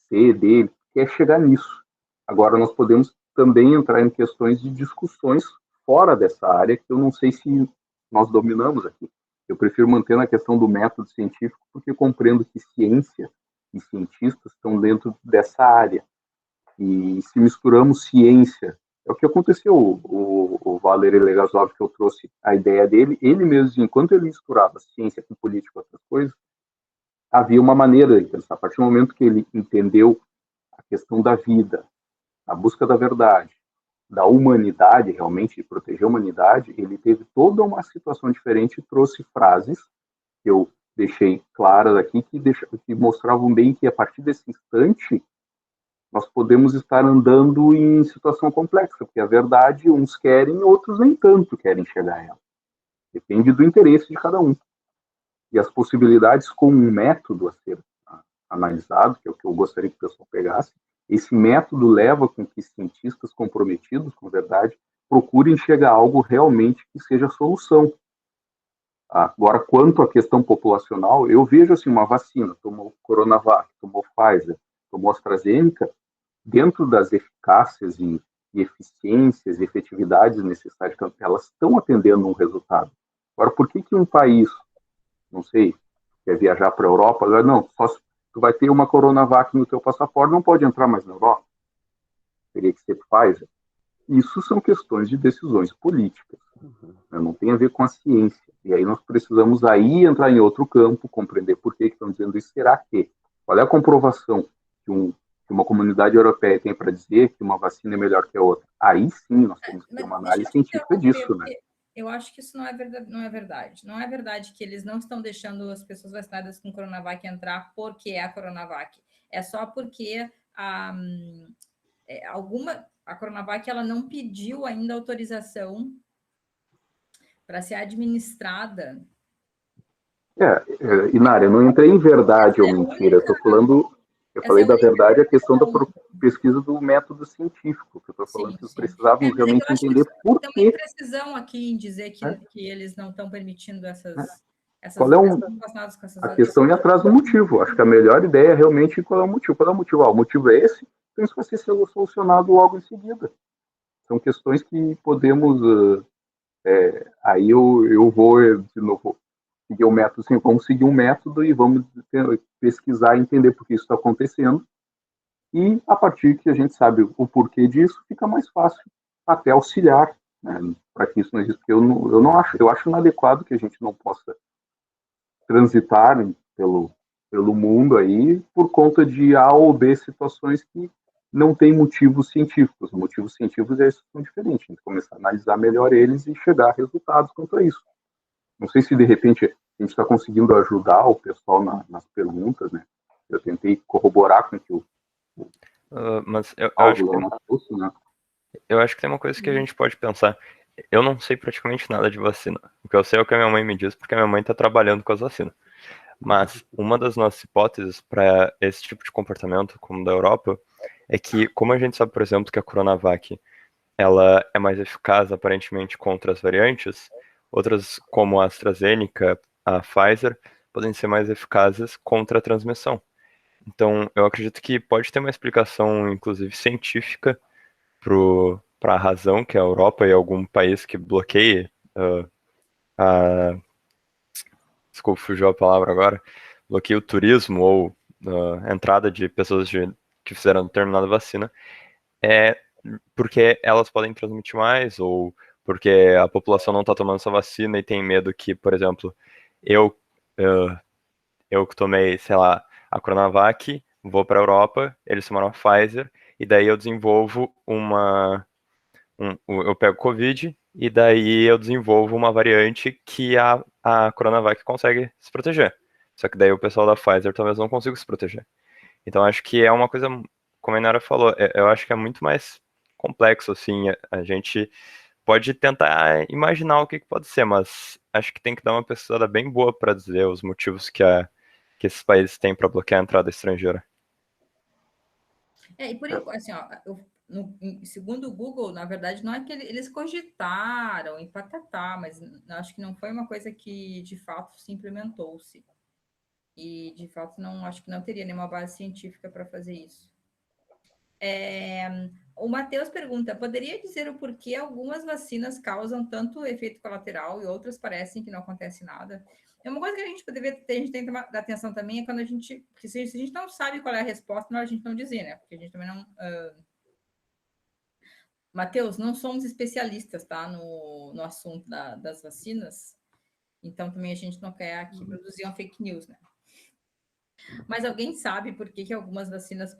C, D, quer chegar nisso. Agora, nós podemos também entrar em questões de discussões fora dessa área, que eu não sei se nós dominamos aqui. Eu prefiro manter na questão do método científico, porque compreendo que ciência e cientistas estão dentro dessa área. E se misturamos ciência, é o que aconteceu. O Valery Legasov, que eu trouxe a ideia dele, ele mesmo, enquanto ele misturava ciência com política e outras coisas, havia uma maneira de pensar. A partir do momento que ele entendeu a questão da vida, a busca da verdade, da humanidade, realmente, de proteger a humanidade, ele teve toda uma situação diferente e trouxe frases que eu deixei claras aqui, que mostravam bem que, a partir desse instante, nós podemos estar andando em situação complexa, porque a verdade, uns querem, outros nem tanto querem chegar a ela. Depende do interesse de cada um. E as possibilidades com um método a ser analisado, que é o que eu gostaria que o pessoal pegasse, esse método leva com que cientistas comprometidos com a verdade procurem chegar a algo realmente que seja a solução. Agora, quanto à questão populacional, eu vejo assim, uma vacina, tomou Coronavac, tomou Pfizer, tomou AstraZeneca, dentro das eficácias e eficiências e efetividades necessárias, elas estão atendendo um resultado. Agora, por que um país, não sei, quer viajar para a Europa, não, só se tu vai ter uma Coronavac no teu passaporte, não pode entrar mais na Europa? Teria que ser Pfizer. Isso são questões de decisões políticas, né? Não tem a ver com a ciência. E aí nós precisamos aí entrar em outro campo, compreender por que estão dizendo isso. Será que? Qual é a comprovação que uma comunidade europeia tem para dizer que uma vacina é melhor que a outra? Aí sim nós temos que ter Mas uma deixa eu análise te científica interromper, disso, né? porque eu acho que isso não é verdade, não é verdade. Não é verdade que eles não estão deixando as pessoas vacinadas com Coronavac entrar porque é a Coronavac. É só porque a Coronavac ela não pediu ainda autorização para ser administrada. Inária, eu não entrei em verdade ou mentira, eu Essa é falei a da única verdade a questão da questão. pesquisa do método científico, que eu estou falando Sim, que sim. Mas é precisávamos que realmente eu acho que entender por tem uma quê, imprecisão aqui em dizer né? que eles não estão permitindo essas Qual é vacinadas com essas a questão é atrás do motivo. Acho que a melhor ideia é realmente qual é o motivo. Qual é o motivo? O motivo é esse, então isso vai ser solucionado logo em seguida. São questões que podemos. Aí eu vou, de novo, seguir o método, assim, vamos seguir um método e vamos pesquisar e entender por que isso está acontecendo. E a partir que a gente sabe o porquê disso, fica mais fácil até auxiliar, né, para que isso não exista. Porque eu não acho, eu acho inadequado que a gente não possa transitar pelo mundo aí por conta de A ou B situações que não têm motivos científicos. Os motivos científicos são diferentes. A gente começar a analisar melhor eles e chegar a resultados quanto a isso. Não sei se de repente a gente está conseguindo ajudar o pessoal nas perguntas, né? Eu tentei corroborar com o que o Mas Paulo lá trouxe, né? eu acho que tem uma coisa que a gente pode pensar. Eu não sei praticamente nada de vacina. O que eu sei é o que a minha mãe me diz, porque a minha mãe está trabalhando com as vacinas. Mas uma das nossas hipóteses para esse tipo de comportamento, como da Europa, é que, como a gente sabe, por exemplo, que a Coronavac ela é mais eficaz aparentemente contra as variantes, outras como a AstraZeneca, a Pfizer, podem ser mais eficazes contra a transmissão. Então, eu acredito que pode ter uma explicação, inclusive científica, para a razão que a Europa e algum país que bloqueie a. Desculpa, fugiu a palavra agora. Bloqueie o turismo ou a entrada de pessoas que fizeram determinada vacina. É porque elas podem transmitir mais ou porque a população não está tomando essa vacina e tem medo que, por exemplo, eu, uh, eu que tomei, sei lá, a Coronavac, vou para a Europa, eles tomaram a Pfizer, e daí eu desenvolvo eu pego Covid, e daí eu desenvolvo uma variante que a Coronavac consegue se proteger. Só que daí o pessoal da Pfizer talvez não consiga se proteger. Então acho que é uma coisa, como a Inara falou, eu acho que é muito mais complexo, assim, a gente pode tentar imaginar o que pode ser, mas acho que tem que dar uma pesquisada bem boa para dizer os motivos que esses países têm para bloquear a entrada estrangeira. E por enquanto, assim, ó, segundo o Google, na verdade, não é que eles cogitaram e patatá, mas acho que não foi uma coisa que de fato se implementou-se. E de fato não acho que não teria nenhuma base científica para fazer isso. O Matheus pergunta: poderia dizer o porquê algumas vacinas causam tanto efeito colateral e outras parecem que não acontece nada? É uma coisa que a gente tem que dar atenção também é quando a gente, porque se a gente não sabe qual é a resposta, não, a gente não dizer, né? Porque a gente também não. Matheus, não somos especialistas, tá? No assunto das vacinas, então também a gente não quer aqui produzir uma fake news, né? Mas alguém sabe por que algumas vacinas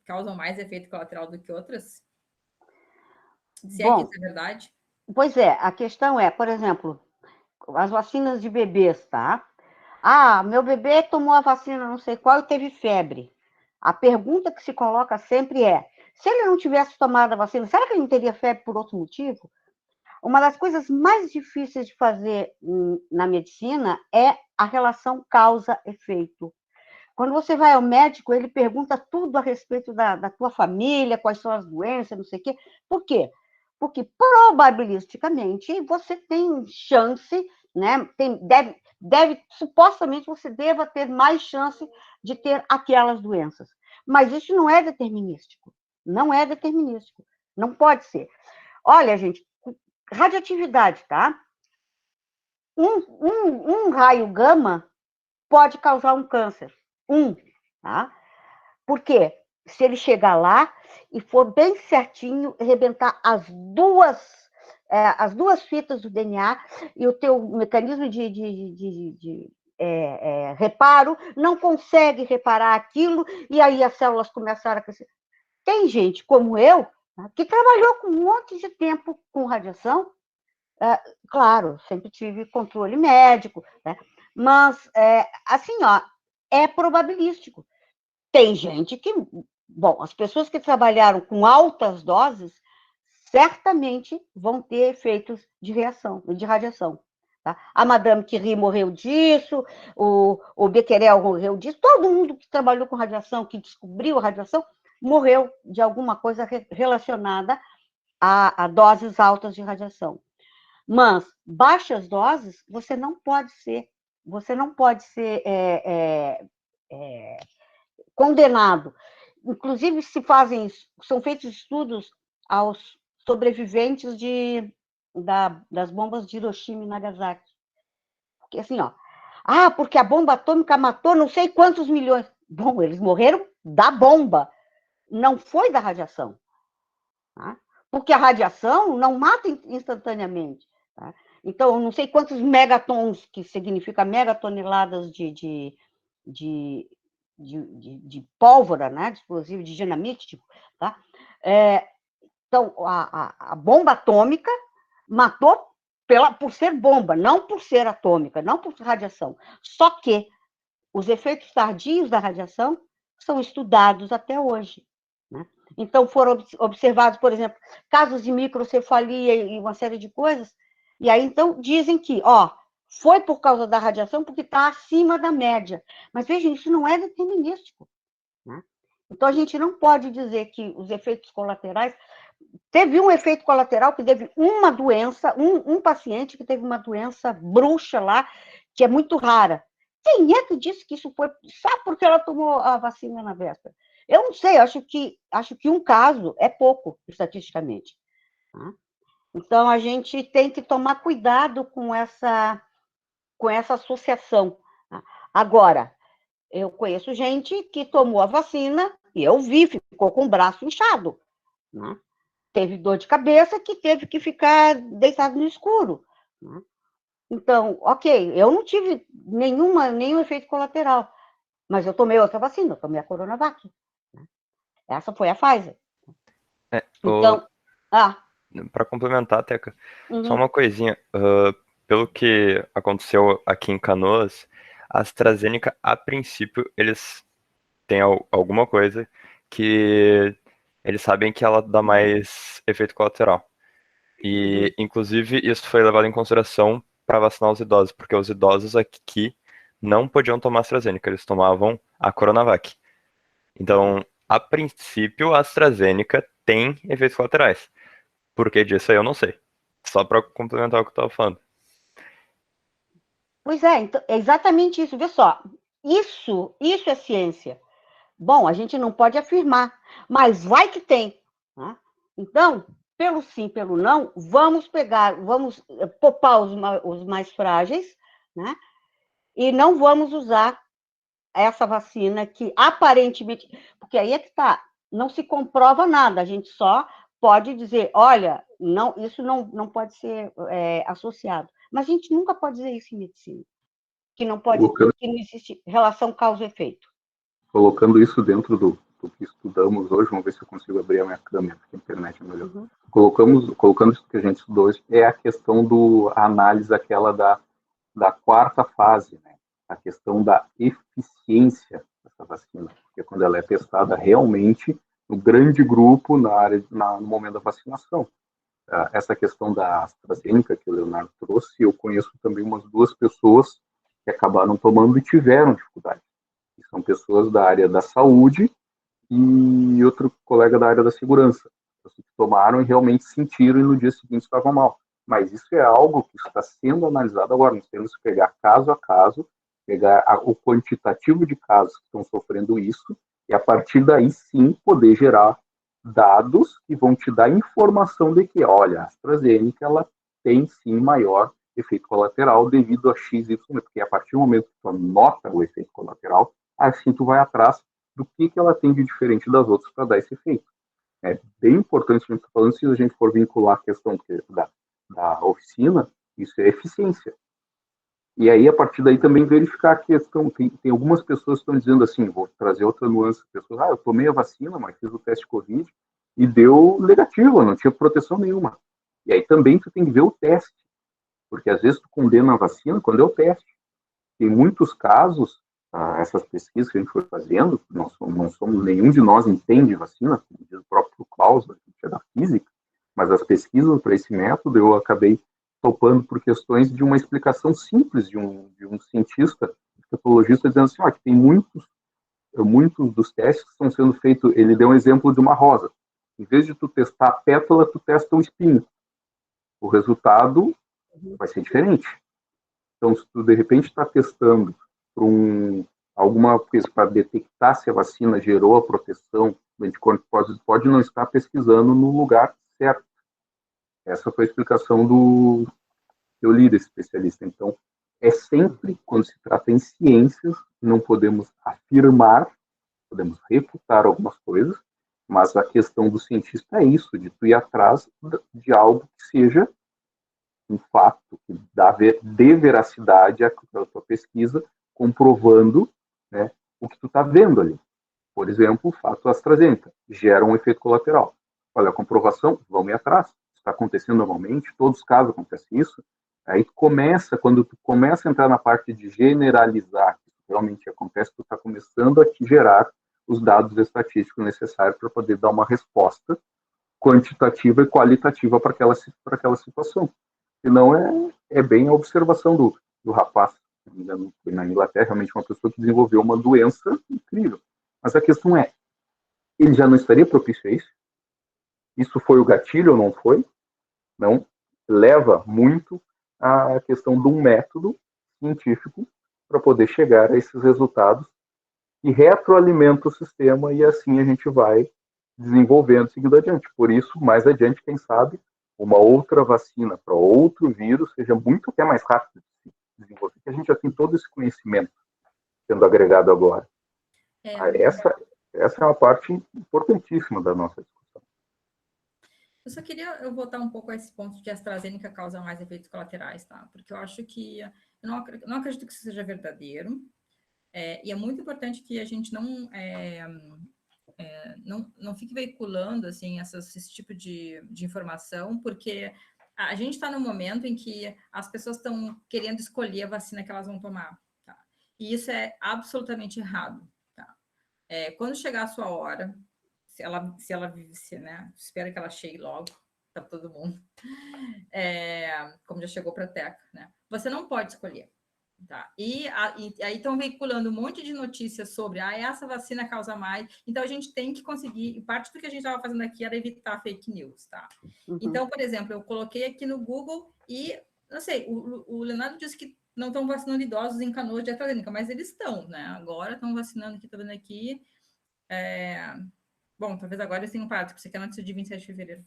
causam mais efeito colateral do que outras? Se é que isso é verdade? Pois é, a questão é, por exemplo, as vacinas de bebês, tá? Meu bebê tomou a vacina não sei qual e teve febre. A pergunta que se coloca sempre é, se ele não tivesse tomado a vacina, será que ele não teria febre por outro motivo? Uma das coisas mais difíceis de fazer na medicina é a relação causa-efeito. Quando você vai ao médico, ele pergunta tudo a respeito da tua família, quais são as doenças, não sei o quê. Por quê? Porque, probabilisticamente, você tem chance, né? Supostamente, você deva ter mais chance de ter aquelas doenças. Mas isso não é determinístico. Não é determinístico. Não pode ser. Olha, gente, radioatividade, tá? Um raio gama pode causar um câncer. Tá? Por quê? se ele chegar lá e for bem certinho, arrebentar as duas fitas do DNA e o teu mecanismo de reparo não consegue reparar aquilo e aí as células começaram a crescer. Tem gente como eu, né, que trabalhou com um monte de tempo com radiação, claro, sempre tive controle médico, né, mas, assim, ó, é probabilístico. Tem gente que, bom, as pessoas que trabalharam com altas doses certamente vão ter efeitos de reação, de radiação. Tá? A Madame Curie morreu disso, o Becquerel morreu disso, todo mundo que trabalhou com radiação, que descobriu a radiação, morreu de alguma coisa relacionada a doses altas de radiação. Mas baixas doses, você não pode ser condenado. Inclusive, são feitos estudos aos sobreviventes das bombas de Hiroshima e Nagasaki. Porque assim, porque a bomba atômica matou não sei quantos milhões. Bom, eles morreram da bomba, não foi da radiação. Tá? Porque a radiação não mata instantaneamente. Tá? Então, não sei quantos megatons, que significa megatoneladas de pólvora, né, de explosivo, de dinamite, tipo, tá? Então, a bomba atômica matou por ser bomba, não por ser atômica, não por radiação. Só que os efeitos tardios da radiação são estudados até hoje. Né? Então, foram observados, por exemplo, casos de microcefalia e uma série de coisas, e aí, então, dizem que, foi por causa da radiação porque está acima da média. Mas, vejam, isso não é determinístico. Né? Então, a gente não pode dizer que os efeitos colaterais... Teve um efeito colateral que teve uma doença, um paciente que teve uma doença bruxa lá, que é muito rara. Quem é que disse que isso foi só porque ela tomou a vacina na véspera? Eu não sei, acho que um caso é pouco, estatisticamente. Tá? Então, a gente tem que tomar cuidado com essa associação. Tá? Agora, eu conheço gente que tomou a vacina, e eu vi, ficou com o braço inchado. Né? Teve dor de cabeça que teve que ficar deitado no escuro. Né? Então, ok, eu não tive nenhum efeito colateral, mas eu tomei outra vacina, eu tomei a Coronavac. Né? Essa foi a Pfizer. Então, para complementar, Teca, só uma coisinha. Pelo que aconteceu aqui em Canoas, a AstraZeneca, a princípio, eles têm alguma coisa que eles sabem que ela dá mais efeito colateral. E, inclusive, isso foi levado em consideração para vacinar os idosos, porque os idosos aqui não podiam tomar AstraZeneca, eles tomavam a Coronavac. Então, a princípio, a AstraZeneca tem efeitos colaterais. Por que disso aí eu não sei. Só para complementar o que eu estava falando. Pois é, então, é exatamente isso. Vê só, isso é ciência. Bom, a gente não pode afirmar, mas vai que tem. Né? Então, pelo sim, pelo não, vamos poupar os mais frágeis, né? E não vamos usar essa vacina que aparentemente... Porque aí é que está, não se comprova nada, a gente só pode dizer, olha, não, isso não pode ser associado. Mas a gente nunca pode dizer isso em medicina, que não existe relação causa-efeito. Colocando isso dentro do que estudamos hoje, vamos ver se eu consigo abrir a minha câmera, porque a internet é melhor. Uhum. Colocando isso que a gente estudou hoje, é a questão a análise aquela da quarta fase, né? A questão da eficiência dessa vacina, porque quando ela é testada realmente no grande grupo no momento da vacinação. Essa questão da AstraZeneca que o Leonardo trouxe, eu conheço também umas 2 pessoas que acabaram tomando e tiveram dificuldade. São pessoas da área da saúde e outro colega da área da segurança. Que tomaram e realmente sentiram e no dia seguinte estavam mal. Mas isso é algo que está sendo analisado agora. Nós temos que pegar caso a caso, pegar o quantitativo de casos que estão sofrendo isso e, a partir daí, sim, poder gerar dados que vão te dar informação de que, olha, a AstraZeneca ela tem, sim, maior efeito colateral devido a X, Y, porque a partir do momento que tu anota o efeito colateral, assim tu vai atrás do que ela tem de diferente das outras para dar esse efeito. É bem importante a gente estar falando, se a gente for vincular a questão da oficina, isso é eficiência. E aí, a partir daí, também verificar a questão. Tem algumas pessoas que estão dizendo assim, vou trazer outra nuance. Pessoas, eu tomei a vacina, mas fiz o teste Covid e deu negativo, não tinha proteção nenhuma. E aí também tu tem que ver o teste, porque às vezes tu condena a vacina quando é o teste. Tem muitos casos, essas pesquisas que a gente foi fazendo, não somos nenhum de nós entende vacina, como diz o próprio Klaus, a gente é da física, mas as pesquisas para esse método eu acabei topando por questões de uma explicação simples de um cientista, patologista, dizendo assim, que tem muitos dos testes que estão sendo feitos, ele deu um exemplo de uma rosa. Em vez de tu testar a pétala, tu testa o espinho. O resultado vai ser diferente. Então, se tu, de repente, está testando para alguma coisa para detectar se a vacina gerou a proteção do anticorpo, pode não estar pesquisando no lugar certo. Essa foi a explicação que eu li desse especialista. Então, é sempre, quando se trata em ciências, não podemos afirmar, podemos refutar algumas coisas, mas a questão do cientista é isso, de tu ir atrás de algo que seja um fato, que dê veracidade à tua pesquisa, comprovando, né, o que tu está vendo ali. Por exemplo, o fato AstraZeneca gera um efeito colateral. Olha a comprovação, vamos ir atrás. Está acontecendo normalmente, todos os casos acontece isso. Aí quando tu começa a entrar na parte de generalizar, que realmente acontece, tu está começando a te gerar os dados estatísticos necessários para poder dar uma resposta quantitativa e qualitativa para aquela situação. Senão é bem a observação do rapaz, foi na Inglaterra, realmente uma pessoa que desenvolveu uma doença incrível. Mas a questão é, ele já não estaria propício a isso? Isso foi o gatilho ou não foi? Não. Leva muito à questão de um método científico para poder chegar a esses resultados que retroalimenta o sistema e assim a gente vai desenvolvendo, seguindo adiante. Por isso, mais adiante, quem sabe, uma outra vacina para outro vírus seja muito até mais rápido de se desenvolver, porque a gente já tem todo esse conhecimento sendo agregado agora. Essa é uma parte importantíssima da nossa discussão. Eu voltar um pouco a esse ponto de AstraZeneca causa mais efeitos colaterais, tá? Porque eu acho que, eu não acredito que isso seja verdadeiro, e é muito importante que a gente não fique veiculando, assim, esse tipo de informação, porque a gente está num momento em que as pessoas estão querendo escolher a vacina que elas vão tomar, tá? E isso é absolutamente errado, tá? Quando chegar a sua hora, né, espero que ela chegue logo para todo mundo, como já chegou para a Teca, né? Você não pode escolher, tá? E aí estão veiculando um monte de notícias sobre essa vacina causa mais, então a gente tem que conseguir, e parte do que a gente estava fazendo aqui era evitar fake news, tá? Uhum. Então, por exemplo, eu coloquei aqui no Google e, não sei, o Leonardo disse que não estão vacinando idosos em Canoas de AstraZeneca, mas eles estão, né? Agora estão vacinando aqui, estou vendo aqui. Bom, talvez agora eles tenham parado, porque você quer notícia de 27 de fevereiro.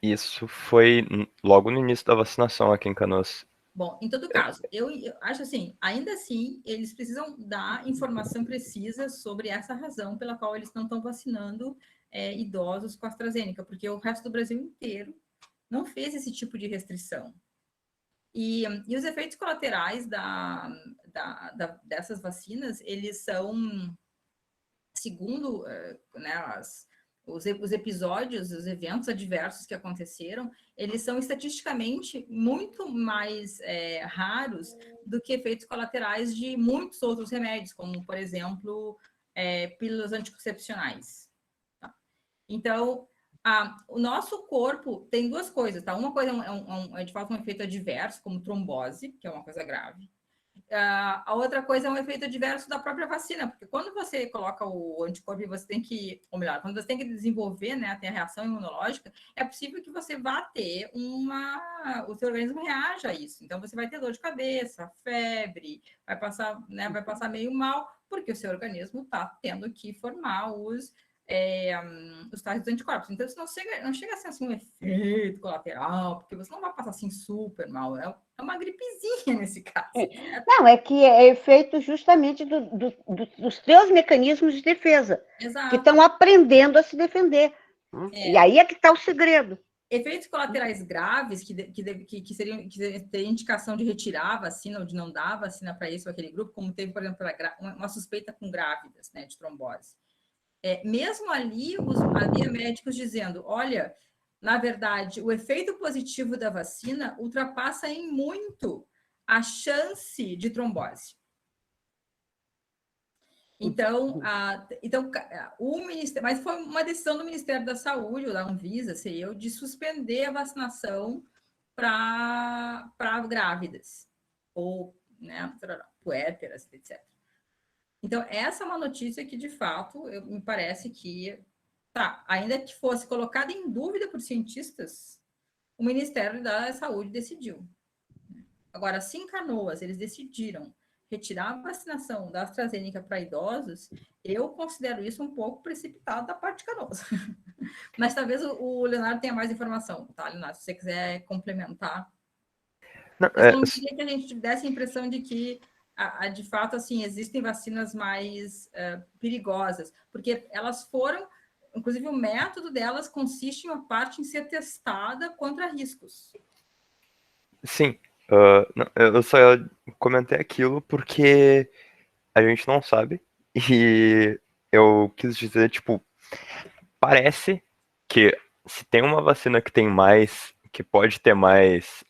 Isso foi logo no início da vacinação aqui em Canoas. Bom, em todo caso, eu acho assim, ainda assim, eles precisam dar informação precisa sobre essa razão pela qual eles não estão vacinando idosos com AstraZeneca, porque o resto do Brasil inteiro não fez esse tipo de restrição. E os efeitos colaterais dessas vacinas, eles são, segundo né, os episódios, os eventos adversos que aconteceram, eles são estatisticamente muito mais raros do que efeitos colaterais de muitos outros remédios, como, por exemplo, pílulas anticoncepcionais. Tá? Então, o nosso corpo tem duas coisas, tá? Uma coisa é de fato um efeito adverso, como trombose, que é uma coisa grave. A outra coisa é um efeito adverso da própria vacina, porque quando você coloca o anticorpo, você tem que, ou melhor, quando você tem que desenvolver, né, tem a reação imunológica, é possível que você vá ter o seu organismo reaja a isso. Então, você vai ter dor de cabeça, febre, vai passar meio mal, porque o seu organismo está tendo que formar os os tais dos anticorpos. Então, isso não chega a ser assim, um efeito colateral, porque você não vai passar assim super mal. É uma gripezinha nesse caso. Não, é que é efeito justamente dos teus mecanismos de defesa, Exato. que estão aprendendo a se defender. E aí é que está o segredo. Efeitos colaterais graves que teriam indicação de retirar a vacina ou de não dar a vacina para isso ou aquele grupo, como teve, por exemplo, uma suspeita com grávidas, né, de trombose. Mesmo ali, havia médicos dizendo, olha, na verdade, o efeito positivo da vacina ultrapassa em muito a chance de trombose. Então, o Ministério, mas foi uma decisão do Ministério da Saúde, ou da Anvisa, sei eu, de suspender a vacinação para grávidas, ou, né, puérperas, etc. Então, essa é uma notícia que, de fato, me parece que, ainda que fosse colocada em dúvida por cientistas, o Ministério da Saúde decidiu. Agora, se em Canoas eles decidiram retirar a vacinação da AstraZeneca para idosos, eu considero isso um pouco precipitado da parte de Canoas. Mas talvez o Leonardo tenha mais informação, tá, Leonardo? Se você quiser complementar. Não, eu não queria que a gente tivesse a impressão de que, de fato, assim, existem vacinas mais perigosas, porque elas foram, inclusive o método delas consiste em uma parte em ser testada contra riscos. Sim. Não, eu só comentei aquilo porque a gente não sabe, e eu quis dizer, tipo, parece que se tem uma vacina que tem mais, que pode ter mais,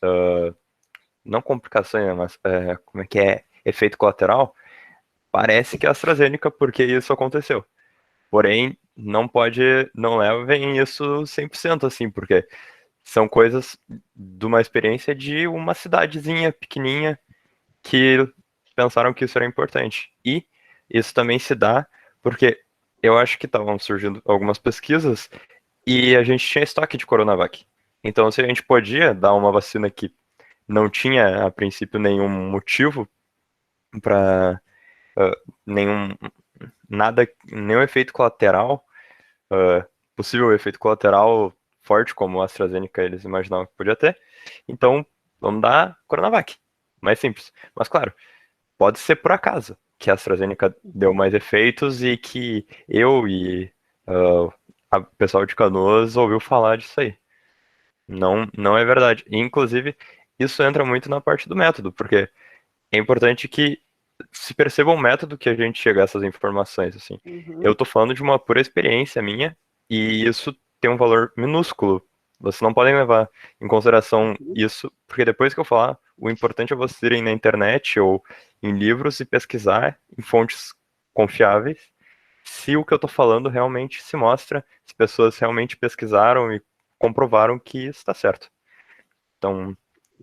não complicações, mas como é que é, efeito colateral, parece que é a AstraZeneca, porque isso aconteceu. Porém, não levem isso 100% assim, porque são coisas de uma experiência de uma cidadezinha pequenininha que pensaram que isso era importante. E isso também se dá porque eu acho que estavam surgindo algumas pesquisas e a gente tinha estoque de Coronavac. Então, se a gente podia dar uma vacina que não tinha, a princípio, nenhum motivo para nenhum efeito colateral, possível efeito colateral forte, como a AstraZeneca eles imaginavam que podia ter, então vamos dar Coronavac. Mais simples. Mas, claro, pode ser por acaso que a AstraZeneca deu mais efeitos e que eu e o pessoal de Canoas ouviu falar disso aí. Não é verdade. E, inclusive, isso entra muito na parte do método, porque é importante que se perceba o método que a gente chega a essas informações, assim. Eu tô falando de uma pura experiência minha, e isso tem um valor minúsculo. Vocês não podem levar em consideração isso, porque depois que eu falar, o importante é vocês irem na internet ou em livros e pesquisar em fontes confiáveis se o que eu tô falando realmente se mostra, se pessoas realmente pesquisaram e comprovaram que isso está certo. Então,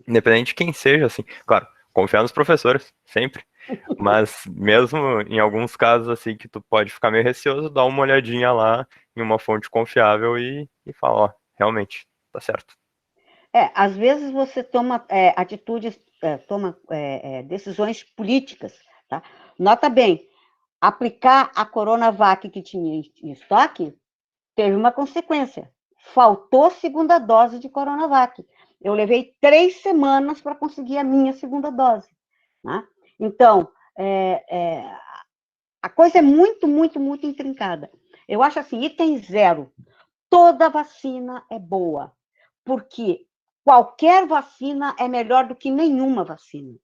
independente de quem seja, assim, claro, confiar nos professores, sempre. Mas mesmo em alguns casos, assim, que tu pode ficar meio receoso, dá uma olhadinha lá em uma fonte confiável e fala, ó, realmente, tá certo. Às vezes você toma atitudes, decisões políticas, tá? Nota bem, aplicar a Coronavac que tinha em estoque teve uma consequência. Faltou segunda dose de Coronavac. Eu levei 3 semanas para conseguir a minha segunda dose. Né? Então, a coisa é muito, muito, muito intrincada. Eu acho assim, item 0, toda vacina é boa, porque qualquer vacina é melhor do que nenhuma vacina.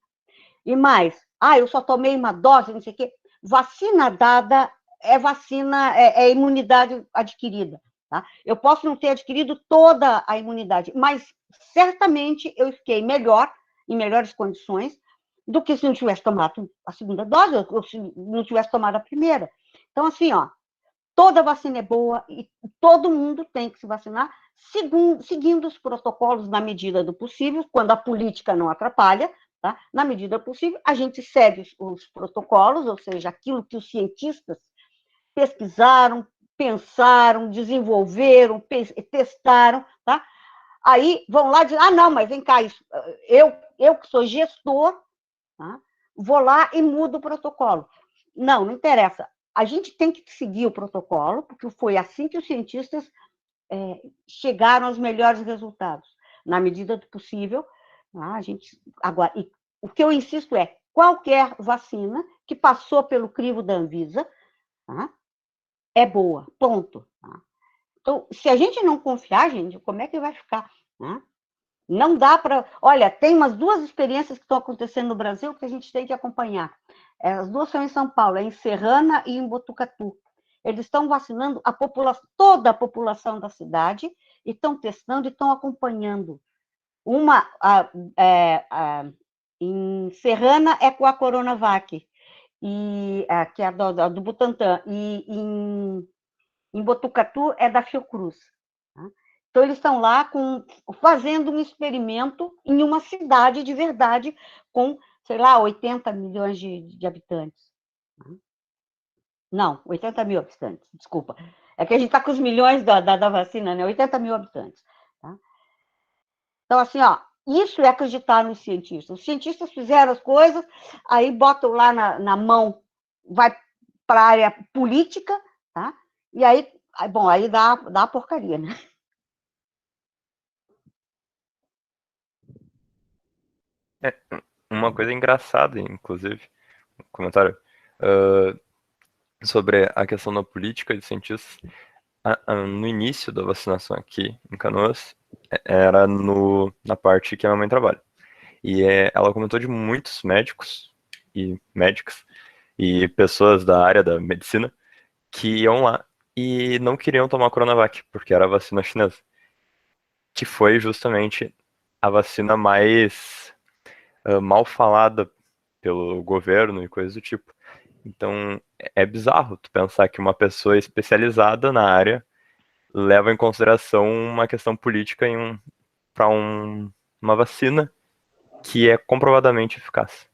E mais, eu só tomei uma dose, não sei o quê. Vacina dada é vacina, é imunidade adquirida. Tá? Eu posso não ter adquirido toda a imunidade, mas certamente eu fiquei melhor, em melhores condições, do que se não tivesse tomado a segunda dose, ou se não tivesse tomado a primeira. Então, assim, toda vacina é boa e todo mundo tem que se vacinar, seguindo os protocolos na medida do possível, quando a política não atrapalha, tá? Na medida possível, a gente segue os protocolos, ou seja, aquilo que os cientistas pesquisaram, pensaram, desenvolveram, testaram, tá? Aí vão lá e dizem, não, mas vem cá, eu que sou gestor, tá? Vou lá e mudo o protocolo. Não interessa. a gente tem que seguir o protocolo, porque foi assim que os cientistas chegaram aos melhores resultados. Na medida do possível, a gente... Agora, o que eu insisto é, qualquer vacina que passou pelo crivo da Anvisa é boa, ponto. Então, se a gente não confiar, gente, como é que vai ficar? Não dá para... Olha, tem umas 2 experiências que estão acontecendo no Brasil que a gente tem que acompanhar. As 2 são em São Paulo, em Serrana e em Botucatu. Eles estão vacinando toda a população da cidade, e estão testando e estão acompanhando. Uma, em Serrana, é com a Coronavac, que é do Butantan, e em Botucatu é da Fiocruz. Então, eles estão lá fazendo um experimento em uma cidade de verdade, com, sei lá, 80 milhões de habitantes. Não, 80 mil habitantes, desculpa. É que a gente está com os milhões da vacina, né? 80 mil habitantes. Tá? Então, assim, isso é acreditar nos cientistas. Os cientistas fizeram as coisas, aí botam lá na mão, vai para a área política, tá? E aí, bom, aí dá a porcaria, né? Uma coisa engraçada, inclusive, um comentário sobre a questão da política de cientistas. No início da vacinação aqui em Canoas, era na parte que a minha mãe trabalha. E ela comentou de muitos médicos e médicas e pessoas da área da medicina que iam lá e não queriam tomar a Coronavac, porque era a vacina chinesa, que foi justamente a vacina mais mal falada pelo governo e coisas do tipo. Então, é bizarro tu pensar que uma pessoa especializada na área leva em consideração uma questão política para uma vacina que é comprovadamente eficaz.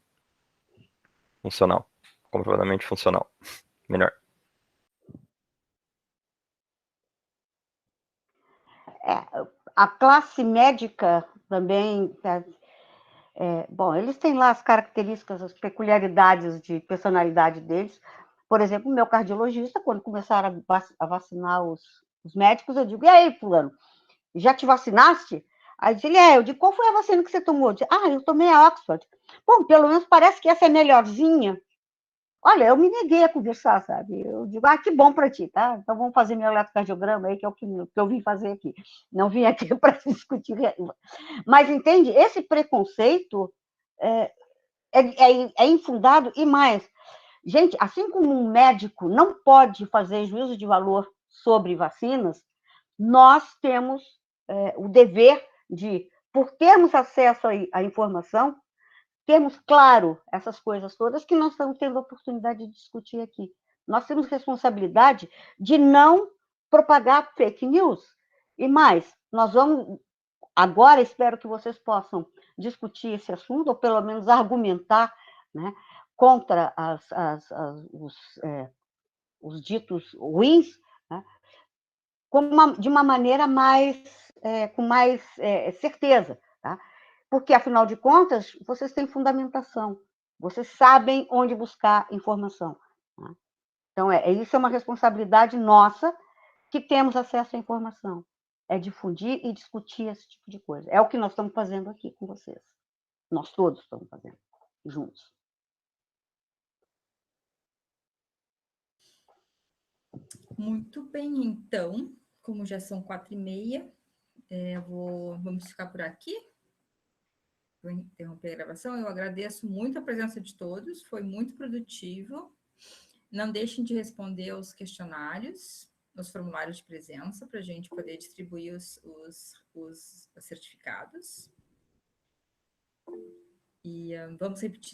Funcional. Comprovadamente funcional. Melhor. A classe médica também... bom, eles têm lá as características, as peculiaridades de personalidade deles. Por exemplo, o meu cardiologista, quando começaram a vacinar os médicos, eu digo, e aí, fulano, já te vacinaste? Aí ele, eu digo, qual foi a vacina que você tomou? Eu digo, eu tomei a Oxford. Bom, pelo menos parece que essa é melhorzinha. Olha, eu me neguei a conversar, sabe? Eu digo, que bom para ti, tá? Então vamos fazer meu eletrocardiograma aí, que é o que eu vim fazer aqui. Não vim aqui para discutir. Mas, entende? Esse preconceito é infundado e mais. Gente, assim como um médico não pode fazer juízo de valor sobre vacinas, nós temos o dever de, por termos acesso à informação, termos claro essas coisas todas que nós estamos tendo a oportunidade de discutir aqui. Nós temos responsabilidade de não propagar fake news. E mais, nós vamos... Agora, espero que vocês possam discutir esse assunto, ou pelo menos argumentar, né, contra os ditos ruins, né, de uma maneira com mais certeza. Tá? Porque, afinal de contas, vocês têm fundamentação, vocês sabem onde buscar informação. Tá? Então, isso é uma responsabilidade nossa, que temos acesso à informação. É difundir e discutir esse tipo de coisa. É o que nós estamos fazendo aqui com vocês. Nós todos estamos fazendo, juntos. Muito bem, então, como já são 4h30, vamos ficar por aqui. Vou interromper a gravação. Eu agradeço muito a presença de todos, foi muito produtivo. Não deixem de responder os questionários, os formulários de presença, para a gente poder distribuir os certificados. E vamos repetir